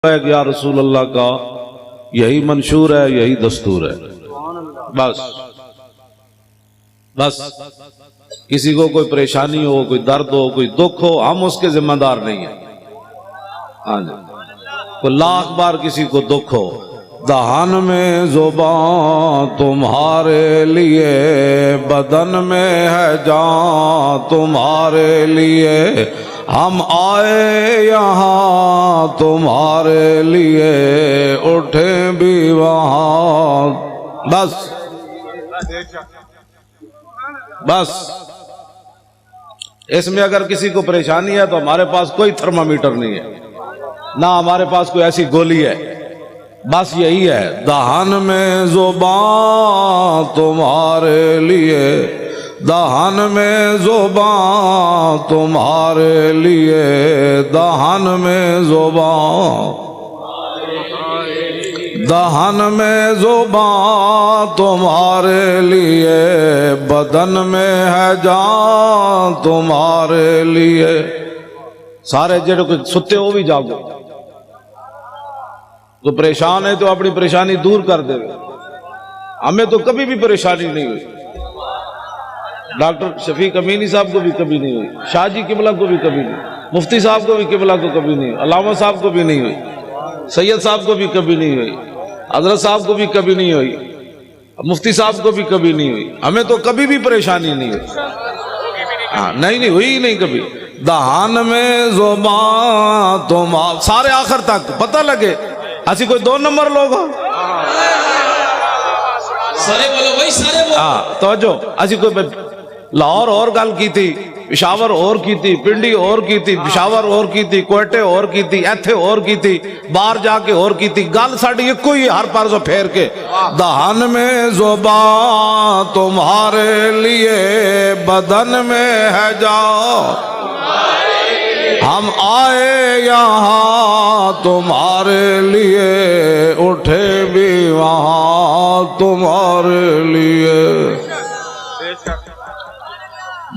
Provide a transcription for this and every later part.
یا رسول اللہ کا یہی منشور ہے، یہی دستور ہے۔ بس کسی کو کوئی پریشانی ہو، کوئی درد ہو، کوئی دکھ ہو، ہم اس کے ذمہ دار نہیں ہیں۔ ہاں جی، کوئی لاکھ بار کسی کو دکھ ہو، دہان میں زبان تمہارے لیے، بدن میں ہے جان تمہارے لیے، ہم آئے یہاں تمہارے لیے، اٹھیں بھی وہاں۔ بس اس میں اگر کسی کو پریشانی ہے تو ہمارے پاس کوئی تھرمامیٹر نہیں ہے، نہ ہمارے پاس کوئی ایسی گولی ہے، بس یہی ہے، دہان میں زبان تمہارے لیے، دہان میں زبان تمہارے لیے، دہان میں زبان، دہان میں زبان تمہارے لیے، بدن میں ہے جان تمہارے لیے۔ سارے جڑے کوئی ستے ہو بھی جاگو، تو پریشان ہے تو اپنی پریشانی دور کر دے۔ ہمیں تو کبھی بھی پریشانی نہیں ہوئی، ڈاکٹر شفیق امینی صاحب کو بھی کبھی نہیں ہوئی، شاہ جی قبلہ کو بھی کبھی نہیں، مفتی صاحب کو بھی قبلہ کو کبھی نہیں، علامہ صاحب کو بھی نہیں ہوئی، سید صاحب کو بھی کبھی نہیں ہوئی، حضرت صاحب کو بھی کبھی نہیں ہوئی، مفتی صاحب کو بھی کبھی نہیں ہوئی۔ ہمیں تو کبھی بھی پریشانی نہیں ہوئی، ہاں نہیں ہوئی نہیں کبھی۔ دہان میں زبان تم سارے آخر تک پتہ لگے ایسی کوئی دو نمبر لوگ ہوں، سارے بولو بھائی، سارے بولو۔ ہاں توجہ، ایسی کوئی لاہور اور گل کی تھی، پشاور اور کی تھی، پنڈی اور کی تھی، پشاور اور کی تھی، کوئٹے اور کی تھی، ایتھے اور کی تھی، باہر جا کے اور کی تھی، گل ساڑی ایک کوئی ہر پار سے پھیر کے۔ دہان میں زبان تمہارے لیے، بدن میں ہے جان، ہم آئے یہاں تمہارے لیے، اٹھے بھی وہاں تمہارے لیے۔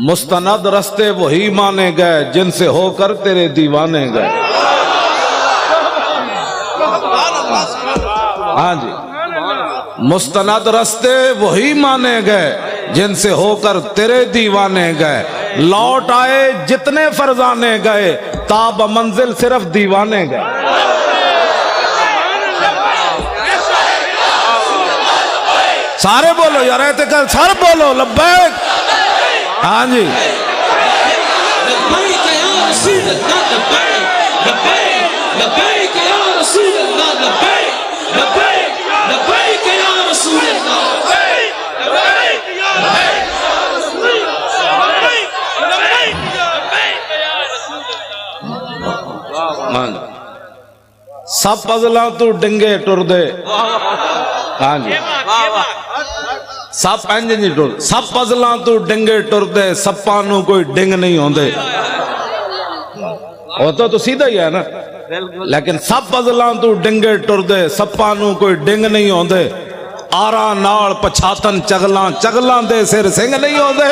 مستند رستے وہی مانے گئے جن سے ہو کر تیرے دیوانے گئے۔ ہاں جی، مستند رستے وہی مانے گئے جن سے ہو کر تیرے دیوانے گئے، لوٹ آئے جتنے فرزانے گئے، تاب منزل صرف دیوانے گئے۔ سارے بولو یار، اعتقاد سارے بولو لبیک۔ ہاں جی، لبیک یا رسول اللہ، لبیک لبیک لبیک یا رسول اللہ، لبیک لبیک لبیک یا رسول اللہ، لبیک لبیک لبیک یا رسول اللہ، لبیک لبیک یا رسول اللہ۔ سب پزلاں تو ڈنگے ٹر دے۔ ہاں جی، سب انج نہیں ٹر، سب پزلاں تو ڈنگے ٹر دے، سپاں نو کوئی ڈنگ نہیں ہوندے۔ ہوتا تو سیدھا ہی ہے نا، لیکن سب پزلاں تو ڈنگے ٹر دے، سپاں نو کوئی ڈنگ نہیں ہوندے، آراں نال پچھاتن چگلاں، چگلاں دے سر سنگ نہیں ہوندے۔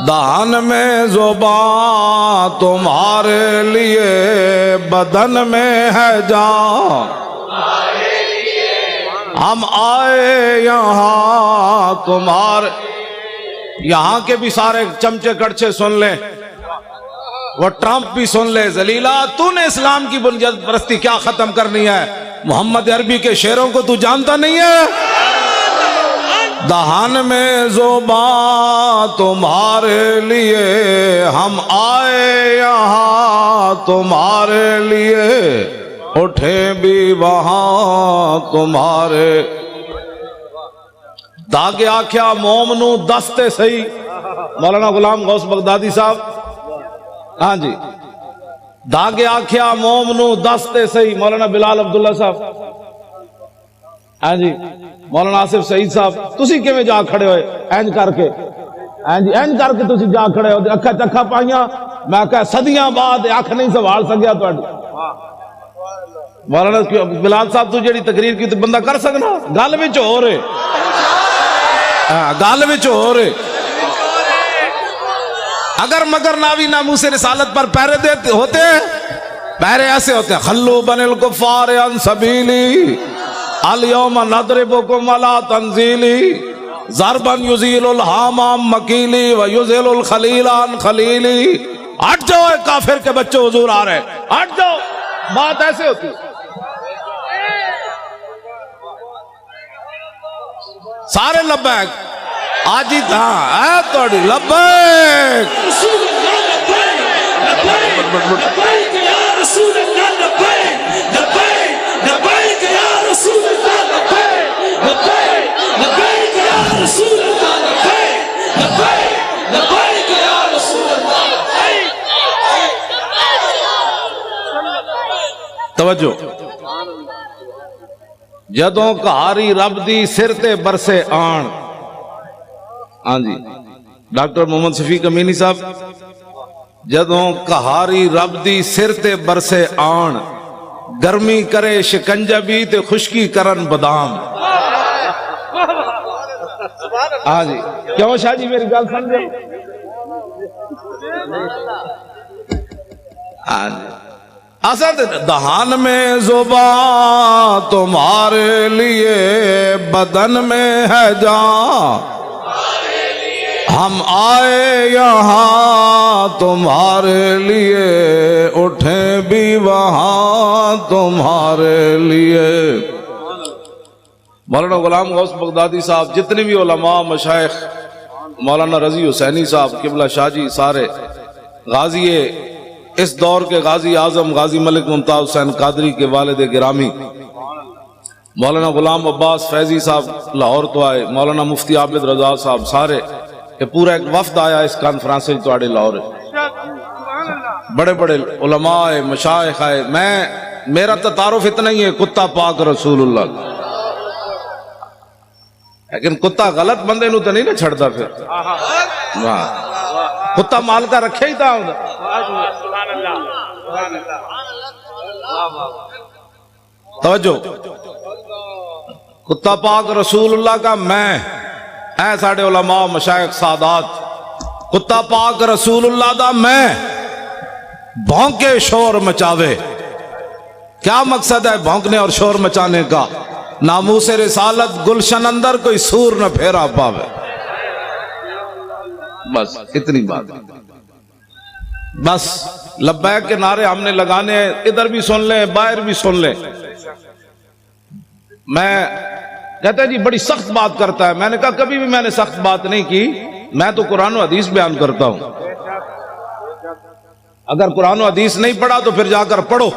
دہان میں زبان تمہارے لیے، بدن میں ہے جان، ہم آئے یہاں تمہارے۔ یہاں کے بھی سارے چمچے کڑچے سن لیں، وہ ٹرمپ بھی سن لے، ذلیلہ تو نے اسلام کی بنیاد پرستی کیا ختم کرنی ہے؟ محمد عربی کے شعروں کو تو جانتا نہیں ہے؟ دہان میں زبان تمہارے لیے، ہم آئے یہاں تمہارے لیے، اٹھے بھی وہاں تمہارے۔ داغے آکھیا مومنو دستے سہی، مولانا غلام غوث بغدادی صاحب۔ ہاں جی، داغے آکھیا مومنو دستے سہی، مولانا بلال عبداللہ صاحب۔ ہاں جی، مولانا آصف سعید صاحب۔ تسی کیویں جا کھڑے ہوئے اینج کر کے، اینج کر کے تسی جا کھڑے ہو، اکھا چکھا پائیاں، میں کہا صدیاں بعد اکھ نہیں سنبھال سکیا تہاڈی۔ مولانا بلال صاحب تو جڑی تقریر کی تو بندہ کر سکنا، گل وچ ہو رہے، گل وچ ہو رہے۔ اگر مگر ناوی ناموس رسالت پر پہرے دیتے ہوتے ہیں، پہرے ایسے ہوتے ہیں، خلو بن الکفار عن سبیلی الیوم نضربکم علی تنزیلی ضربا یزیل الحامام مکیلی ویزیل الخلیل عن خلیلی. ہٹ جاؤ اے کافر کے بچے، حضور آ رہے ہیں، ہٹ جاؤ. بات ایسے ہوتی ہے. سارے لبیک آج ہی تھا اے توڑی لبیک. رسول اللہ لبیک لبیک یا رسول اللہ لبیک لبیک لبیک یا رسول اللہ لبیک لبیک لبیک یا رسول اللہ لبیک لبیک لبیک یا رسول اللہ لبیک. توجہ. جدوں کہاری رب دی سر تے برسے آن. ہاں جی ڈاکٹر محمد شفیق امینی صاحب، جدوں کہاری رب دی سر تے برسے آن، گرمی کرے شکنجہ بھی تے خشکی کرن بادام. ہاں جی کیوں شاہ جی میری گل سمجھے؟ ہاں جی اسد دہان میں زبان تمہارے لیے بدن میں ہے جان، ہم آئے یہاں تمہارے لیے اٹھیں بھی وہاں تمہارے لیے. مولانا غلام غوث بغدادی صاحب، جتنے بھی علماء مشائخ، مولانا رضی حسینی صاحب قبلہ شاہ جی، سارے غازی اس دور کے غازی اعظم غازی ملک ممتاز حسین قادری کے والد گرامی مولانا غلام عباس فیضی صاحب لاہور تو آئے، مولانا مفتی عابد رضا صاحب، سارے یہ پورا ایک وفد آیا اس کانفرنس سے تو آڑے لاہور. بڑے بڑے علماء مشائخ آئے. میرا تعارف اتنا ہی ہے، کتا پاک رسول اللہ. لیکن کتا غلط بندے نو تو نہیں نہ چھڑتا پھر. کتا مال کا رکھے ہی تھا. توجہ. کتا پاک رسول اللہ کا میں اے ساڑے علماء مشائخ سادات، کتا پاک رسول اللہ دا میں بھونکے شور مچاوے. کیا مقصد ہے بھونکنے اور شور مچانے کا؟ ناموس رسالت گلشن اندر کوئی سور نہ پھیرا پاوے. بس اتنی بات. بس لبیک کے نعرے ہم نے لگانے ہیں، ادھر بھی سن لیں باہر بھی سن لیں. میں کہتا ہے جی بڑی سخت بات کرتا ہے. میں نے کہا کبھی بھی میں نے سخت بات نہیں کی، میں تو قرآن و حدیث بیان کرتا ہوں. اگر قرآن و حدیث نہیں پڑھا تو پھر جا کر پڑھو،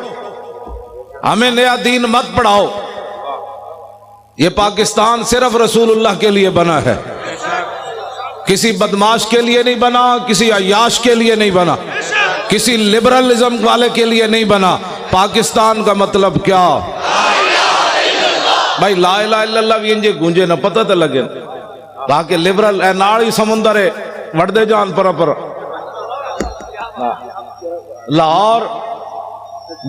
ہمیں نیا دین مت پڑھاؤ. یہ پاکستان صرف رسول اللہ کے لیے بنا ہے، کسی بدماش کے لیے نہیں بنا، کسی عیاش کے لیے نہیں بنا، کسی لبرلزم والے کے لیے نہیں بنا. پاکستان کا مطلب کیا؟ بھائی لا الہ الا اللہ بھی انجے گونجے نہ پتہ تو لگے تاکہ لبرل اے ناڑی سمندر ہے وڑدے جان پر لاہور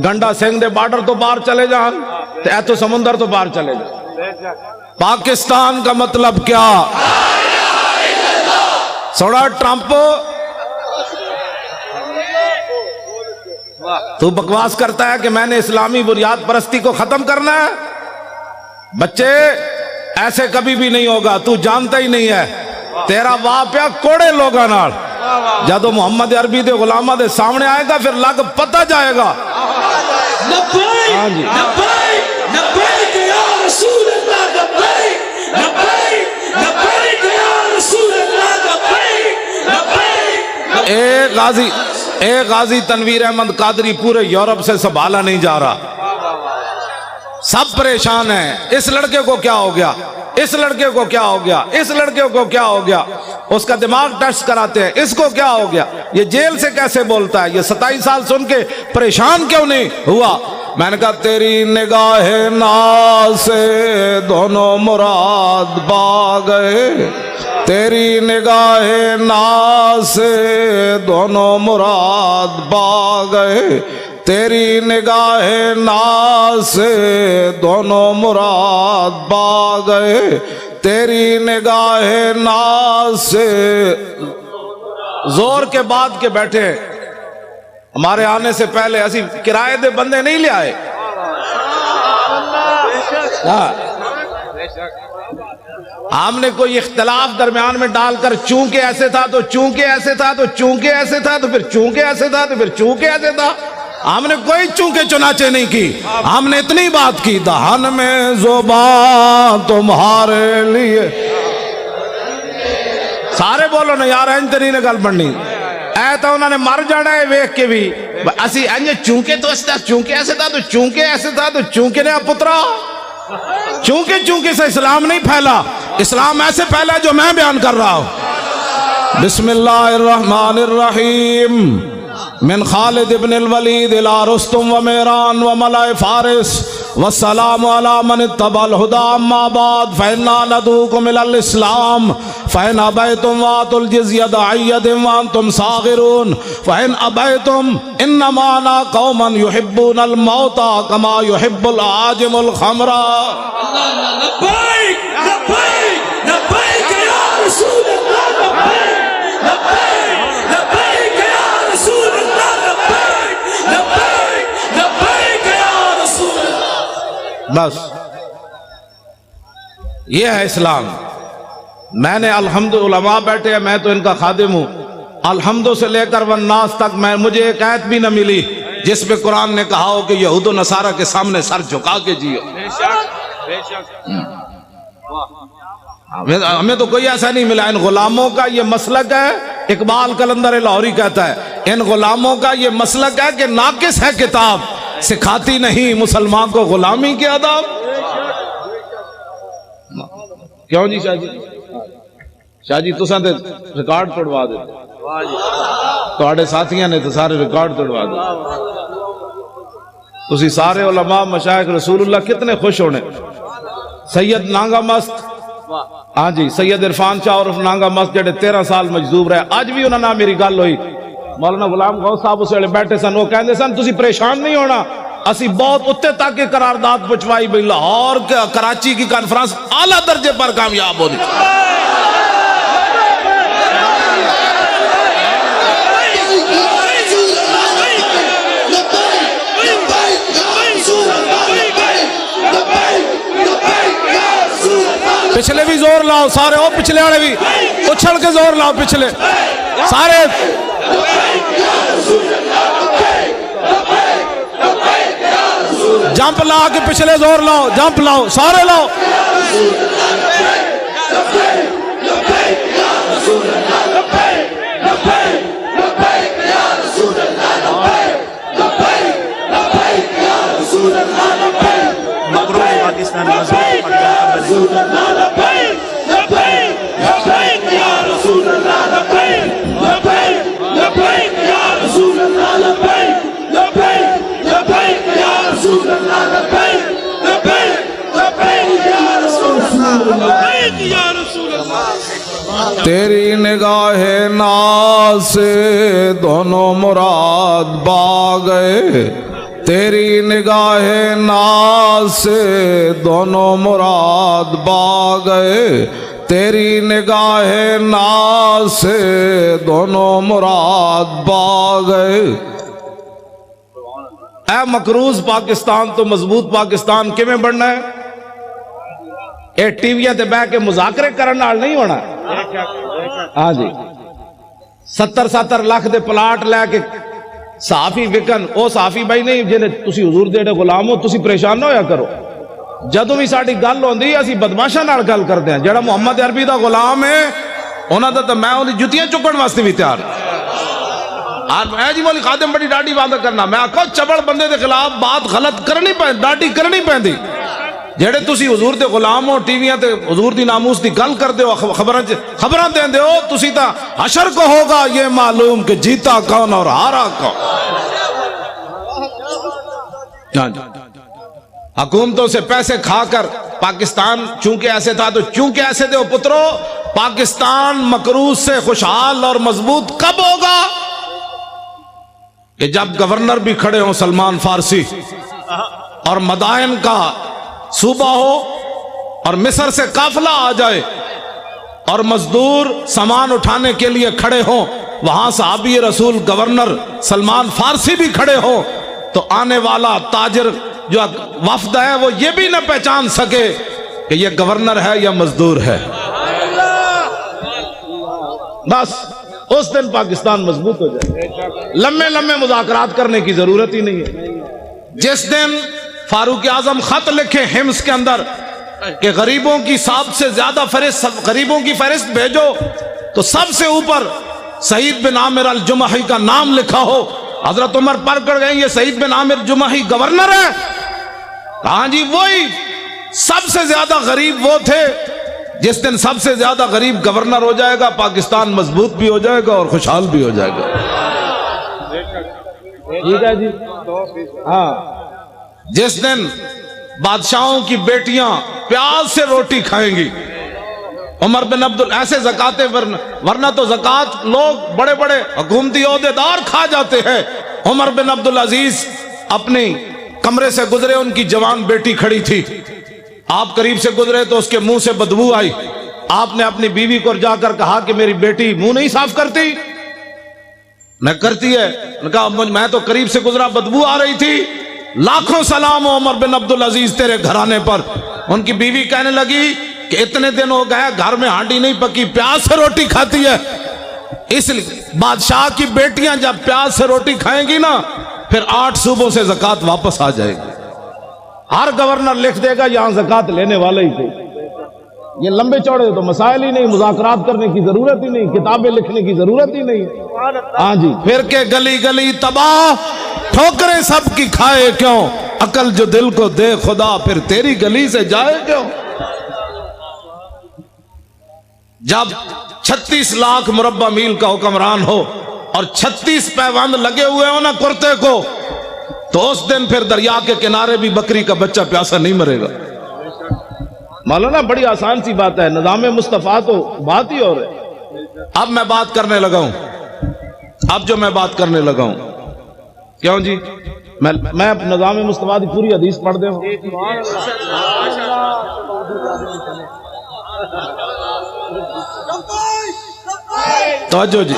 گنڈا سنگھ دے بارڈر تو باہر چلے جان تے اے تو سمندر تو باہر چلے جان. پاکستان کا مطلب کیا؟ سوڑا ٹرمپ تو بکواس کرتا ہے کہ میں نے اسلامی بنیاد پرستی کو ختم کرنا ہے. بچے ایسے کبھی بھی نہیں ہوگا، تو جانتا ہی نہیں ہے. تیرا واپیا کوڑے لوگا نال جدو محمد عربی دے غلامہ دے سامنے آئے گا پھر لگ پتہ جائے گا. لبیک لبیک لبیک یا رسول اللہ لبیک لبیک لبیک یا رسول اللہ لبیک لبیک. ایک غازی تنویر احمد قادری پورے یورپ سے سنبھالا نہیں جا رہا، سب پریشان ہیں. اس لڑکے کو کیا ہو گیا، اس لڑکے کو کیا ہو گیا، اس لڑکے کو کیا ہو گیا. اس کا دماغ ٹیسٹ کراتے ہیں، اس کو کیا ہو گیا، یہ جیل سے کیسے بولتا ہے، یہ 27 سال سن کے پریشان کیوں نہیں ہوا. میں نے کہا تیری نگاہ ناز سے دونوں مراد پا گئے، تیری نگاہ ناز سے دونوں مراد پا گئے، تیری نگاہ ناز سے دونوں مراد پا گئے، تیری نگاہ ناز سے زور کے بعد کے بیٹھے ہیں. ہمارے آنے سے پہلے اسی کرائے دے بندے نہیں لے آئے. ہم نے کوئی اختلاف درمیان میں ڈال کر چونکہ ایسے تھا تو چونکہ ایسے تھا تو چونکہ ایسے تھا تو پھر چونکہ ایسے تھا تو پھر چونکہ ایسے تھا. ہم نے کوئی چونکہ چنانچہ نہیں کی. ہم نے اتنی بات کی دہن میں زبان تمہارے لیے. سارے بولو نا یار انج تے نہیں گل بننی. اے تو انہوں نے مر جانا ہے ویکھ کے بھی. اسی انج چونکہ تو ایسے تھا چونکہ ایسے تھا تو چونکہ ایسے تھا تو چونکہ نے پترا. چونکہ چونکہ سے اسلام نہیں پھیلا. اسلام ایسے پھیلا جو میں بیان کر رہا ہوں. بسم اللہ الرحمن الرحیم. من خالد ابن الولید الى رستم ومیران وملائے فارس والسلام علی من اتبع الہدى اما بعد فإنا ندعوکم الى الاسلام فإن ابیتم وآتوا الجزیۃ عن ید وانتم صاغرون فإن ابیتم انما انا قوما يحبون الموت كما يحب العاجم الخمر. لبیک لبیک لبیک یا رسول اللہ. لبیک لبیک لبیک یا رسول اللہ. لبیک لبیک لبیک یا رسول اللہ. بس یہ ہے اسلام. میں نے الحمد علماء بیٹھے ہیں, میں تو ان کا خادم ہوں. الحمد سے لے کر والناس تک مجھے ایک آیت بھی نہ ملی جس پہ قرآن نے کہا ہو کہ یہود و نصارہ کے سامنے سر جھکا کے جیو. ہمیں تو کوئی ایسا نہیں ملا. ان غلاموں کا یہ مسلک ہے, اقبال قلندر لاہوری کہتا ہے ان غلاموں کا یہ مسلک ہے کہ ناقص ہے کتاب, سکھاتی نہیں مسلمان کو غلامی کے آداب. کیوں جی شاہ جی؟ شاہ جی تساں تے ریکارڈ توڑوا دے. تواڈے ساتھیاں نے تو سارے ریکارڈ توڑوا دے. تسی سارے علماء مشائخ رسول اللہ کتنے خوش ہونے. سید نانگا مست, ہاں جی سید عرفان شاہ اور نانگا مست جڑے 13 سال مجذوب رہے, اج بھی انہاں نال میری گل ہوئی. مولانا غلام غوث صاحب اس ویلے بیٹھے سن, وہ کہندے سن تسی پریشان نہیں ہونا, اسی بہت اتنے تک کے قرارداد پہنچوائی بھئی لاہور کراچی کی کانفرنس اعلیٰ درجے پر کامیاب ہو دی. پچھلے بھی زور لاؤ سارے, او پچھلے والے بھی اچھل کے زور لاؤ پچھلے سارے. جمپ لا کے پچھلے زور لاؤ, جمپ لاؤ سارے لاؤ. تیری نگاہ ناز سے دونوں مراد با گئے. تیری نگاہ ناز سے دونوں مراد با گئے. تیری نگاہ ناز سے دونوں مراد با گئے. اے مقروض پاکستان تو مضبوط پاکستان کیویں بننا ہے؟ اے ٹی ویاں تے بیٹھ کے مذاکرے کرن نال نہیں ہونا. ہاں جی 70 لاکھ دے پلاٹ لے کے صحافی وکن, او صحافی بھائی نہیں جنہیں تسی حضور دے غلام ہو, تسی پریشان نہ ہویا کرو. جدوں بھی ساڈی گل ہوندی اسی بدماشاں نال گل کردے ہیں. جڑا محمد عربی دا غلام ہے انہاں دا تے میں اودی جُتیاں چکن واسطے بھی تیار. اے جی مولی خادم بڑی ڈاڈی بات کرنا, میں آکھو چبڑ بندے دے خلاف بات غلط کرنی پے, ڈاڈی کرنی پیندی. جڑے تسی حضور دے غلام ہو, ٹی ویاں تے حضور دی ناموس دی گل کردے ہو, خبراں دیندے ہو, تسی تا حشر کو ہوگا یہ معلوم کہ جیتا کون اور ہارا کون. حکومتوں سے پیسے کھا کر پاکستان چونکہ ایسے تھا تو چونکہ ایسے دے. پترو پاکستان مقروض سے خوشحال اور مضبوط کب ہوگا؟ کہ جب گورنر بھی کھڑے ہوں سلمان فارسی, اور مدائن کا صوبہ ہو, اور مصر سے قافلہ آ جائے, اور مزدور سامان اٹھانے کے لیے کھڑے ہوں, وہاں صحابی رسول گورنر سلمان فارسی بھی کھڑے ہو تو آنے والا تاجر جو وفد ہے وہ یہ بھی نہ پہچان سکے کہ یہ گورنر ہے یا مزدور ہے. بس اس دن پاکستان مضبوط ہو جائے. لمبے لمبے مذاکرات کرنے کی ضرورت ہی نہیں ہے. جس دن فاروق اعظم خط لکھے حمص کے اندر کہ غریبوں کی سب سے زیادہ غریبوں کی فہرست بھیجو تو سب سے اوپر سعید بن عامر الجمحی کا نام لکھا ہو. حضرت عمر پر کر گئے یہ سعید بن عامر جمحی گورنر ہے. ہاں جی وہی سب سے زیادہ غریب وہ تھے. جس دن سب سے زیادہ غریب گورنر ہو جائے گا پاکستان مضبوط بھی ہو جائے گا اور خوشحال بھی ہو جائے گا. ٹھیک ہے جی. ہاں جس دن بادشاہوں کی بیٹیاں پیاز سے روٹی کھائیں گی عمر بن ایسے زکاتیں ورنہ تو زکات لوگ بڑے بڑے حکومتی عہدیدار کھا جاتے ہیں. عمر بن عبدالعزیز اپنی کمرے سے گزرے, ان کی جوان بیٹی کھڑی تھی. آپ قریب سے گزرے تو اس کے منہ سے بدبو آئی. آپ نے اپنی بیوی کو جا کر کہا کہ میری بیٹی منہ نہیں صاف کرتی. نہ کرتی ہے. کہا میں تو قریب سے گزرا بدبو آ رہی تھی. لاکھوں سلام ہو عمر بن عبدالعزیز تیرے گھرانے پر. ان کی بیوی کہنے لگی کہ اتنے دن ہو گئے گھر میں ہانڈی نہیں پکی, پیاز سے روٹی کھاتی ہے. اس لیے بادشاہ کی بیٹیاں جب پیاز سے روٹی کھائیں گی نا پھر 8 صوبوں سے زکات واپس آ جائے گی. ہر گورنر لکھ دے گا یہاں زکات لینے والے ہی تھے. یہ لمبے چوڑے تو مسائل ہی نہیں, مذاکرات کرنے کی ضرورت ہی نہیں, کتابیں لکھنے کی ضرورت ہی نہیں. ہاں جی پھر کے گلی گلی تباہ, ٹھوکریں سب کی کھائے کیوں, عقل جو دل کو دے خدا پھر تیری گلی سے جائے کیوں. جب 36 لاکھ مربع میل کا حکمران ہو اور 36 پیوند لگے ہوئے ہو نا کرتے کو, تو اس دن پھر دریا کے کنارے بھی بکری کا بچہ پیاسا نہیں مرے گا. مولانا بڑی آسان سی بات ہے. نظام مصطفیٰ تو بات ہی اور ہے. اب میں بات کرنے لگا ہوں, اب جو میں بات کرنے لگا ہوں کیوں جی میں نظام مصطفیٰ کی پوری حدیث پڑھ دے ہوں. توجہ جی.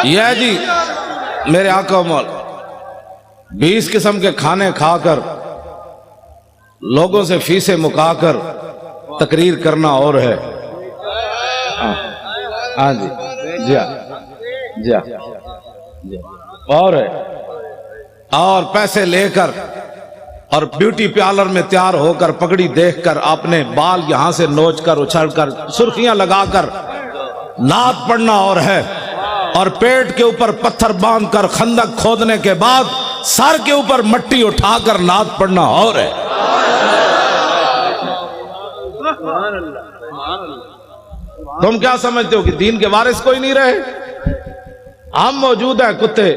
یہ جی میرے آقا مول 20 قسم کے کھانے کھا کر لوگوں سے فیسیں مکا کر تقریر کرنا اور ہے. ہاں جی جی جی اور ہے. اور پیسے لے کر اور بیوٹی پارلر میں تیار ہو کر پگڑی دیکھ کر اپنے بال یہاں سے نوچ کر اچھل کر سرخیاں لگا کر نعت پڑھنا اور ہے. اور پیٹ کے اوپر پتھر باندھ کر خندق کھودنے کے بعد سر کے اوپر مٹی اٹھا کر نعت پڑھنا اور ہے. تم کیا سمجھتے ہو کہ دین کے وارث کوئی نہیں رہے؟ ہم موجود ہیں, کتے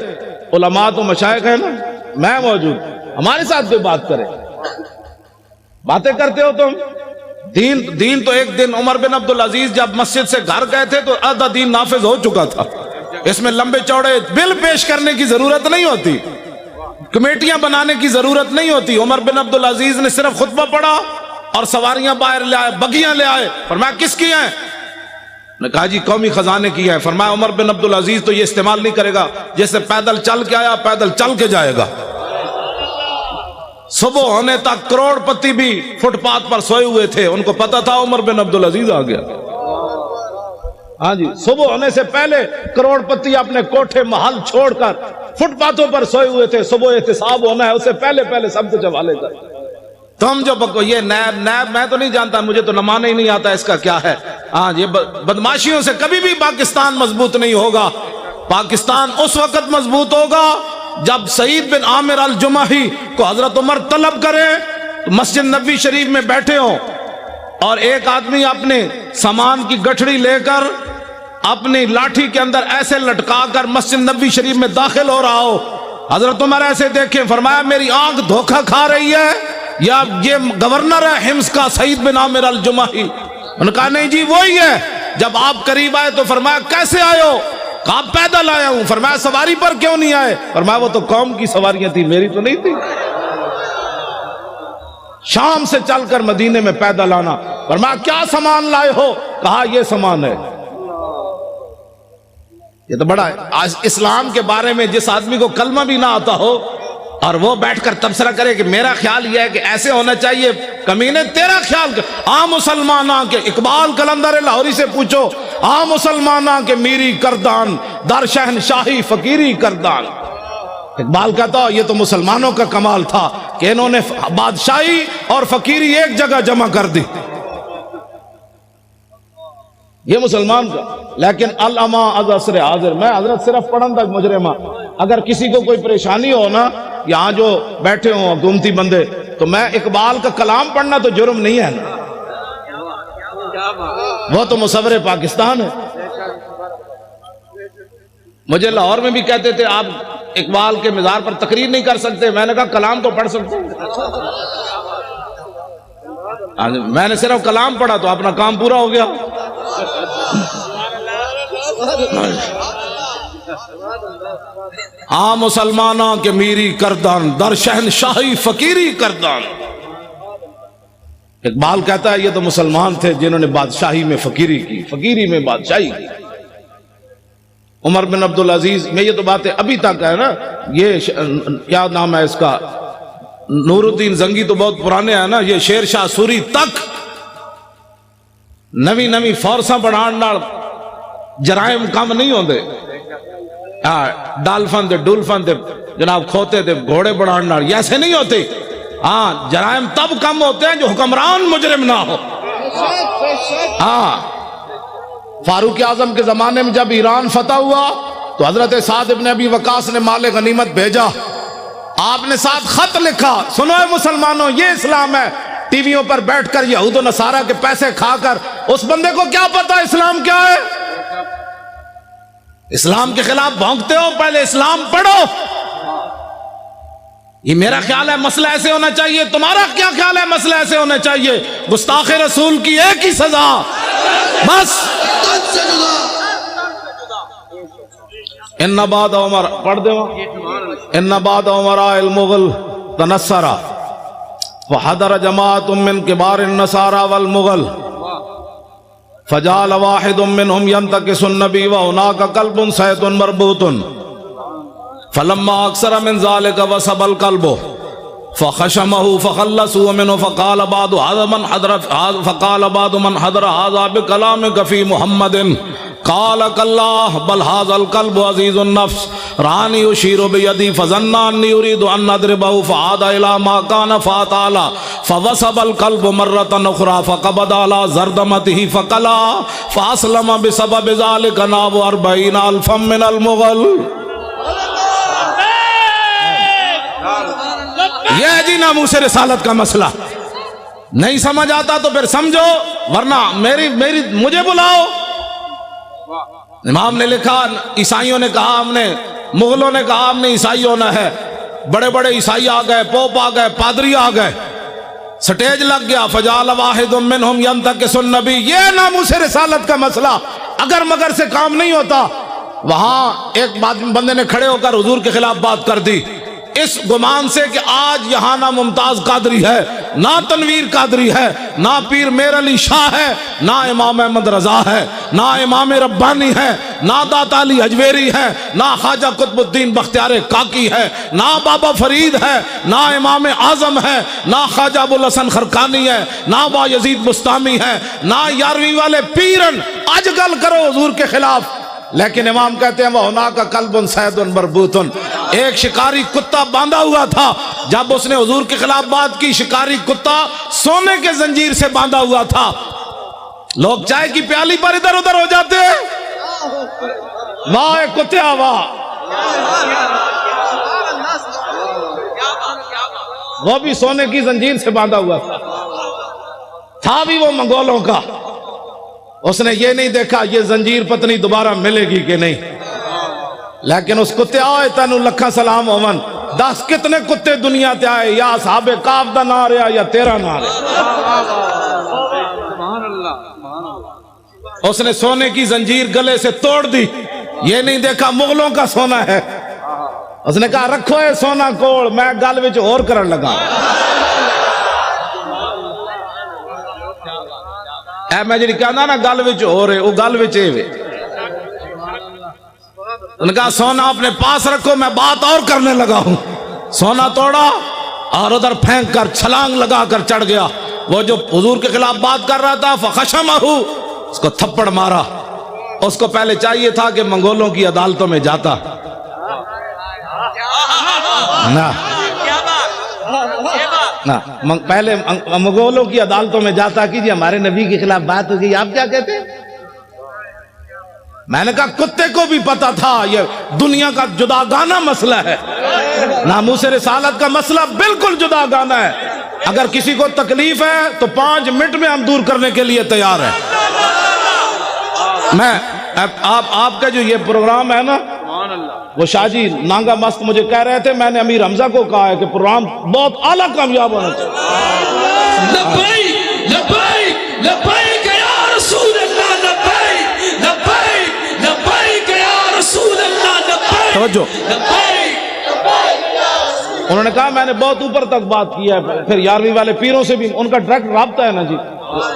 علماء تو مشائخ ہیں نا, میں موجود, ہمارے ساتھ کوئی بات کرے. باتیں کرتے ہو تم. دین تو ایک دن عمر بن عبدالعزیز جب مسجد سے گھر گئے تھے تو آدھا دین نافذ ہو چکا تھا. اس میں لمبے چوڑے بل پیش کرنے کی ضرورت نہیں ہوتی, کمیٹیاں بنانے کی ضرورت نہیں ہوتی. عمر بن عبدالعزیز نے صرف خطبہ پڑھا اور سواریاں باہر لے آئے, بگیاں لے آئے. فرمایا کس کی ہیں؟ نے کہا جی قومی خزانے کی ہے. فرمایا عمر بن عبدالعزیز تو یہ استعمال نہیں کرے گا, جیسے پیدل چل کے آیا پیدل چل کے جائے گا. صبح ہونے تک کروڑ پتی بھی فٹ پاتھ پر سوئے ہوئے تھے, ان کو پتا تھا عمر بن عبدالعزیز آ گیا. ہاں جی صبح ہونے سے پہلے کروڑ پتی اپنے کوٹھے محل چھوڑ کر فٹ پاتھوں پر سوئے ہوئے تھے. صبح احتساب ہونا ہے, اسے پہلے پہلے سب کچھ حوالے کر. تم جو یہ نیب میں تو نہیں جانتا, مجھے تو نمانا ہی نہیں آتا اس کا کیا ہے. ہاں یہ بدماشیوں سے کبھی بھی پاکستان مضبوط نہیں ہوگا. پاکستان اس وقت مضبوط ہوگا جب سعید بن عامر الجمحی کو حضرت عمر طلب کرے, مسجد نبوی شریف میں بیٹھے ہوں اور ایک آدمی اپنے سامان کی گٹھڑی لے کر اپنی لاٹھی کے اندر ایسے لٹکا کر مسجد نبوی شریف میں داخل ہو رہا ہو. حضرت عمر ایسے دیکھیں, فرمایا میری آنکھ دھوکہ کھا رہی ہے یا یہ گورنر ہے حمص کا سعید بن عامر الجمحی؟ انہوں نے کہا نہیں جی وہی ہے. جب آپ قریب آئے تو فرمایا کیسے آئے ہو؟ کہا پیدل آیا ہوں. فرمایا سواری پر کیوں نہیں آئے؟ فرمایا وہ تو قوم کی سواریاں تھی, میری تو نہیں تھی. شام سے چل کر مدینے میں پیدل آنا. فرمایا کیا سامان لائے ہو؟ کہا یہ سامان ہے. یہ تو بڑا ہے. آج اسلام کے بارے میں جس آدمی کو کلمہ بھی نہ آتا ہو اور وہ بیٹھ کر تبصرہ کرے کہ میرا خیال یہ ہے کہ ایسے ہونا چاہیے، کمینے تیرا خیال مسلمانہ کے اقبال قلندر لاہوری سے پوچھو، مسلمانہ کے میری کردان در شہنشاہی فقیری کردان. اقبال کہتا یہ تو مسلمانوں کا کمال تھا کہ انہوں نے بادشاہی اور فقیری ایک جگہ جمع کر دی. یہ مسلمان کا. لیکن الما از عصر حاضر، میں حضرت صرف پڑھن تک مجرمہ، اگر کسی کو کوئی پریشانی ہو نا، یہاں جو بیٹھے ہوں حکومتی بندے، تو میں اقبال کا کلام پڑھنا تو جرم نہیں ہے نا، وہ تو مصور پاکستان ہے. مجھے لاہور میں بھی کہتے تھے آپ اقبال کے مزار پر تقریر نہیں کر سکتے. میں نے کہا کلام تو پڑھ سکتے. میں نے صرف کلام پڑھا تو اپنا کام پورا ہو گیا. مسلمانہ کے میری کردان در شہنشاہی فقیری کردان. اقبال کہتا ہے یہ تو مسلمان تھے جنہوں نے بادشاہی میں فقیری کی، فقیری میں بادشاہی کی. عمر بن عبدالعزیز میں یہ تو باتیں ابھی تک ہے نا. یہ کیا نام ہے اس کا، نور الدین زنگی تو بہت پرانے ہیں نا. یہ شیر شاہ سوری تک نوی نوی فورساں بڑھان نال جرائم کم نہیں ہوندے. ڈالفن دے ڈولفن دے جناب کھوتے دے گھوڑے بڑھان نال یہ ایسے نہیں ہوتے. جرائم تب کم ہوتے ہیں جو حکمران مجرم نہ ہو. فاروق اعظم کے زمانے میں جب ایران فتح ہوا تو حضرت سعد ابن ابی وقاص نے مال غنیمت بھیجا. آپ نے ساتھ خط لکھا، سنو اے مسلمانوں یہ اسلام ہے. ٹی ویوں پر بیٹھ کر یہود و نصارہ کے پیسے کھا کر اس بندے کو کیا پتا اسلام کیا ہے؟ اسلام کے خلاف بھونکتے ہو، پہلے اسلام پڑھو. یہ میرا خیال ہے مسئلہ ایسے ہونا چاہیے. تمہارا کیا خیال ہے مسئلہ ایسے ہونا چاہیے؟ گستاخ رسول کی ایک ہی سزا بس. ان بعد عمر پڑھ دے ان بعد عمراء المغل تنصرا وحضر جماعت من کبار النصارى والمغل فجعل واحد منهم ينتكس النبي وهناك قلب صيد مربوط فلما اكثر من ذلك وسب القلب فخشمه فخلصوا منه فقال بعض من حضر هذا بكلامك في محمد قال كالله بل هذا القلب عزيز النفس راني يشير بيدي فظن اني اريد ان اضربه فعاد الى ما كان فاتعالى فوسب القلب مرة اخرى فقبض على زردمته فقلا فاسلم بسبب ذلك ناب 40,000 من المغل. یہ ہے جی ناموس رسالت کا مسئلہ. نہیں سمجھ آتا تو پھر سمجھو، ورنہ مجھے بلاؤ. امام نے لکھا، عیسائیوں نے کہا ہم نے، مغلوں نے کہا ہم نے عیسائی ہونا ہے. بڑے بڑے عیسائی آ گئے، پوپ آ گئے، پادری آ گئے، سٹیج لگ گیا. فجعل واحد منہم ینتکس النبی. یہ ناموس رسالت کا مسئلہ اگر مگر سے کام نہیں ہوتا. وہاں ایک بندے نے کھڑے ہو کر حضور کے خلاف بات کر دی اس گمان سے کہ آج یہاں نہ ممتاز قادری ہے، نہ تنویر قادری ہے، نہ پیر میر علی شاہ ہے، نہ امام احمد رضا ہے، نہ امام ربانی ہے، نہ داتا علی حجویری ہے، نہ خواجہ قطب الدین بختیار کاکی ہے، نہ بابا فرید ہے، نہ امام اعظم ہے، نہ خواجہ ابوالحسن خرقانی ہے، نہ با یزید بستامی ہے، نہ یارویں والے پیرن. آج گل کرو حضور کے خلاف. لیکن امام کہتے ہیں وَهُنَاكَ قَلْبٌ صَيْدٌ مَرْبُوطٌ. ایک شکاری کتا باندھا ہوا تھا. جب اس نے حضور کے خلاف بات کی، شکاری کتا سونے کے زنجیر سے باندھا ہوا تھا. لوگ چائے کی پیالی پر ادھر ادھر ہو جاتے ہیں. واہ کتیا واہ. وہ بھی سونے کی زنجیر سے باندھا ہوا تھا بھی وہ منگولوں کا. اس نے یہ نہیں دیکھا یہ زنجیر پتنی دوبارہ ملے گی کہ نہیں. لیکن اس کتے آئے تینو لکھا سلام ہومن. 10 کتنے کتے دنیا تے آئے، یا صحاب کعب دا نہ رہا یا تیرا نہ رہا. اس نے سونے کی زنجیر گلے سے توڑ دی. یہ نہیں دیکھا مغلوں کا سونا ہے. اس نے کہا رکھو اے سونا کوڑ، میں گل وچ اور کرن لگا. اے میں جڑی کہنا نا گل وچ ہو رہے وہ گل وچ اے وے. ان کا سونا اپنے پاس رکھو میں بات اور کرنے لگا ہوں. سونا توڑا اور ادھر پھینک کر چھلانگ لگا کر چڑھ گیا. وہ جو حضور کے خلاف بات کر رہا تھا فخشمہ، اس کو تھپڑ مارا. اس کو پہلے چاہیے تھا کہ منگولوں کی عدالتوں میں جاتا نا، پہلے منگولوں کی عدالتوں میں جاتا کہ جی ہمارے نبی کے خلاف بات ہو گئی، آپ کیا کہتے ہیں؟ میں نے کہا کتے کو بھی پتا تھا یہ دنیا کا جداگانہ مسئلہ ہے، ناموس رسالت کا مسئلہ بالکل جداگانہ ہے. اگر کسی کو تکلیف ہے تو 5 منٹ میں ہم دور کرنے کے لیے تیار ہیں. میں آپ کا جو یہ پروگرام ہے نا، وہ شاہ جی نانگا مست مجھے کہہ رہے تھے، میں نے امیر حمزہ کو کہا ہے کہ پروگرام بہت اعلیٰ کامیاب ہونا چاہیے. لبیک لبیک لبیک یا رسول اللہ، لبیک لبیک لبیک یا رسول اللہ، لبیک توجہ. انہوں نے کہا میں نے بہت اوپر تک بات کی ہے. پھر 11ویں والے پیروں سے بھی ان کا ڈائریکٹ رابطہ ہے نا جی.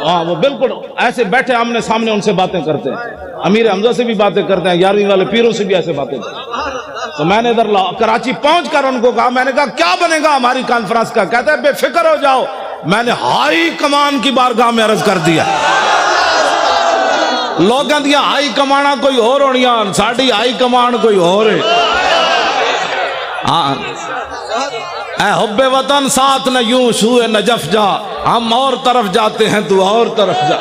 ہاں وہ بالکل ایسے بیٹھے آمنے سامنے ان سے باتیں کرتے ہیں. امیر حمزہ سے بھی باتیں کرتے ہیں، 11ویں والے پیروں سے بھی ایسے باتیں کرتے ہیں. تو میں نے ادھر کراچی پہنچ کر ان کو کہا، میں نے کہا کیا بنے گا ہماری کانفرنس کا؟ کہتے ہیں بے فکر ہو جاؤ، میں نے ہائی کمان کی بارگاہ میں عرض کر دیا. لوگاں دیا ہائی کمانا کوئی اور ہونیاں، ساڑی ہائی کمان کوئی اور ہے. ہاں اے حب وطن ساتھ نہ یوں سوئے نجف جا، ہم اور طرف جاتے ہیں تو اور طرف جا.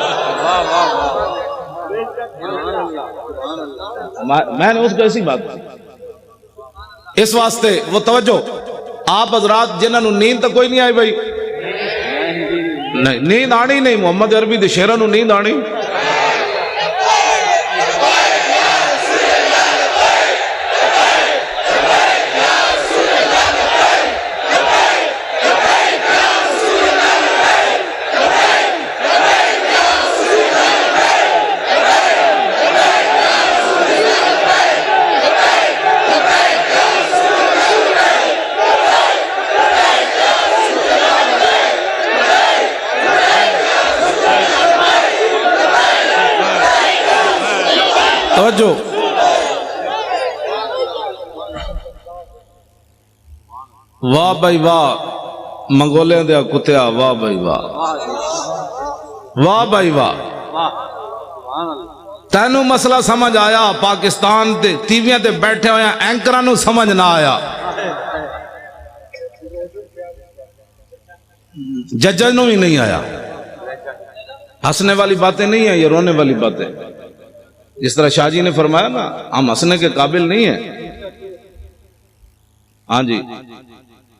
میں نے اس کو ایسی بات کی. اس واسطے وہ توجہ آپ حضرات جنہوں نے نیند تو کوئی نہیں آئی بھائی، نہیں نیند آنی نہیں، محمد عربی دے شیراں نوں نیند آنی. توجہ واہ بھائی واہ، منگولے دیا کتیا، واہ بھائی واہ، واہ بھائی واہ. تینوں مسئلہ سمجھ آیا؟ پاکستان تے ٹیویاں تے بیٹھے ہوئے اینکراں نوں سمجھ نہ آیا، ججاں نوں ہی نہیں آیا. ہنسنے والی باتیں نہیں ہیں، یہ رونے والی باتیں. جس طرح شاہ جی نے فرمایا نا ہم ہنسنے کے قابل نہیں ہیں. ہاں جی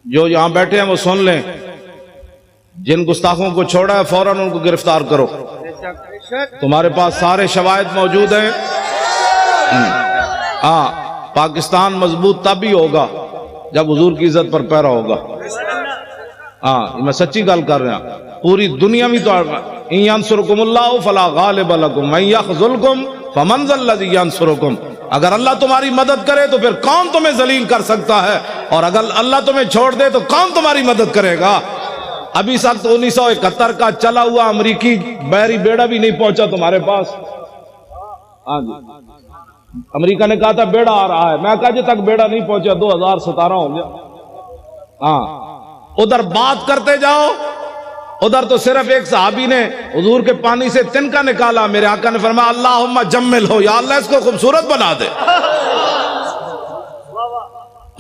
جو یہاں بیٹھے ہیں وہ سن لیں، جن گستاخوں کو چھوڑا ہے فوراً ان کو گرفتار کرو. تمہارے پاس سارے شواہد موجود ہیں. ہاں پاکستان مضبوط تب ہی ہوگا جب حضور کی عزت پر پیرا ہوگا. ہاں میں سچی گل کر رہا ہوں. پوری دنیا میں تو ان ینصرکم اللہ فلا غالب لکم وَإِن یخذلکم فمن ذا الذی ینصرکم. اگر اللہ تمہاری مدد کرے تو پھر کون تمہیں ذلیل کر سکتا ہے، اور اگر اللہ تمہیں چھوڑ دے تو کون تمہاری مدد کرے گا. ابھی سخت 1971 کا چلا ہوا امریکی بحری بیڑا بھی نہیں پہنچا تمہارے پاس. ہاں جی امریکہ نے کہا تھا بیڑا آ رہا ہے، میں کہا جی تک بیڑا نہیں پہنچا 2017 ہو گیا. ہاں ادھر بات کرتے جاؤ. ادھر تو صرف ایک صحابی نے حضور کے پانی سے تنکا نکالا، میرے آقا نے فرمایا اللہم جمل ہو، یا اللہ اس کو خوبصورت بنا دے.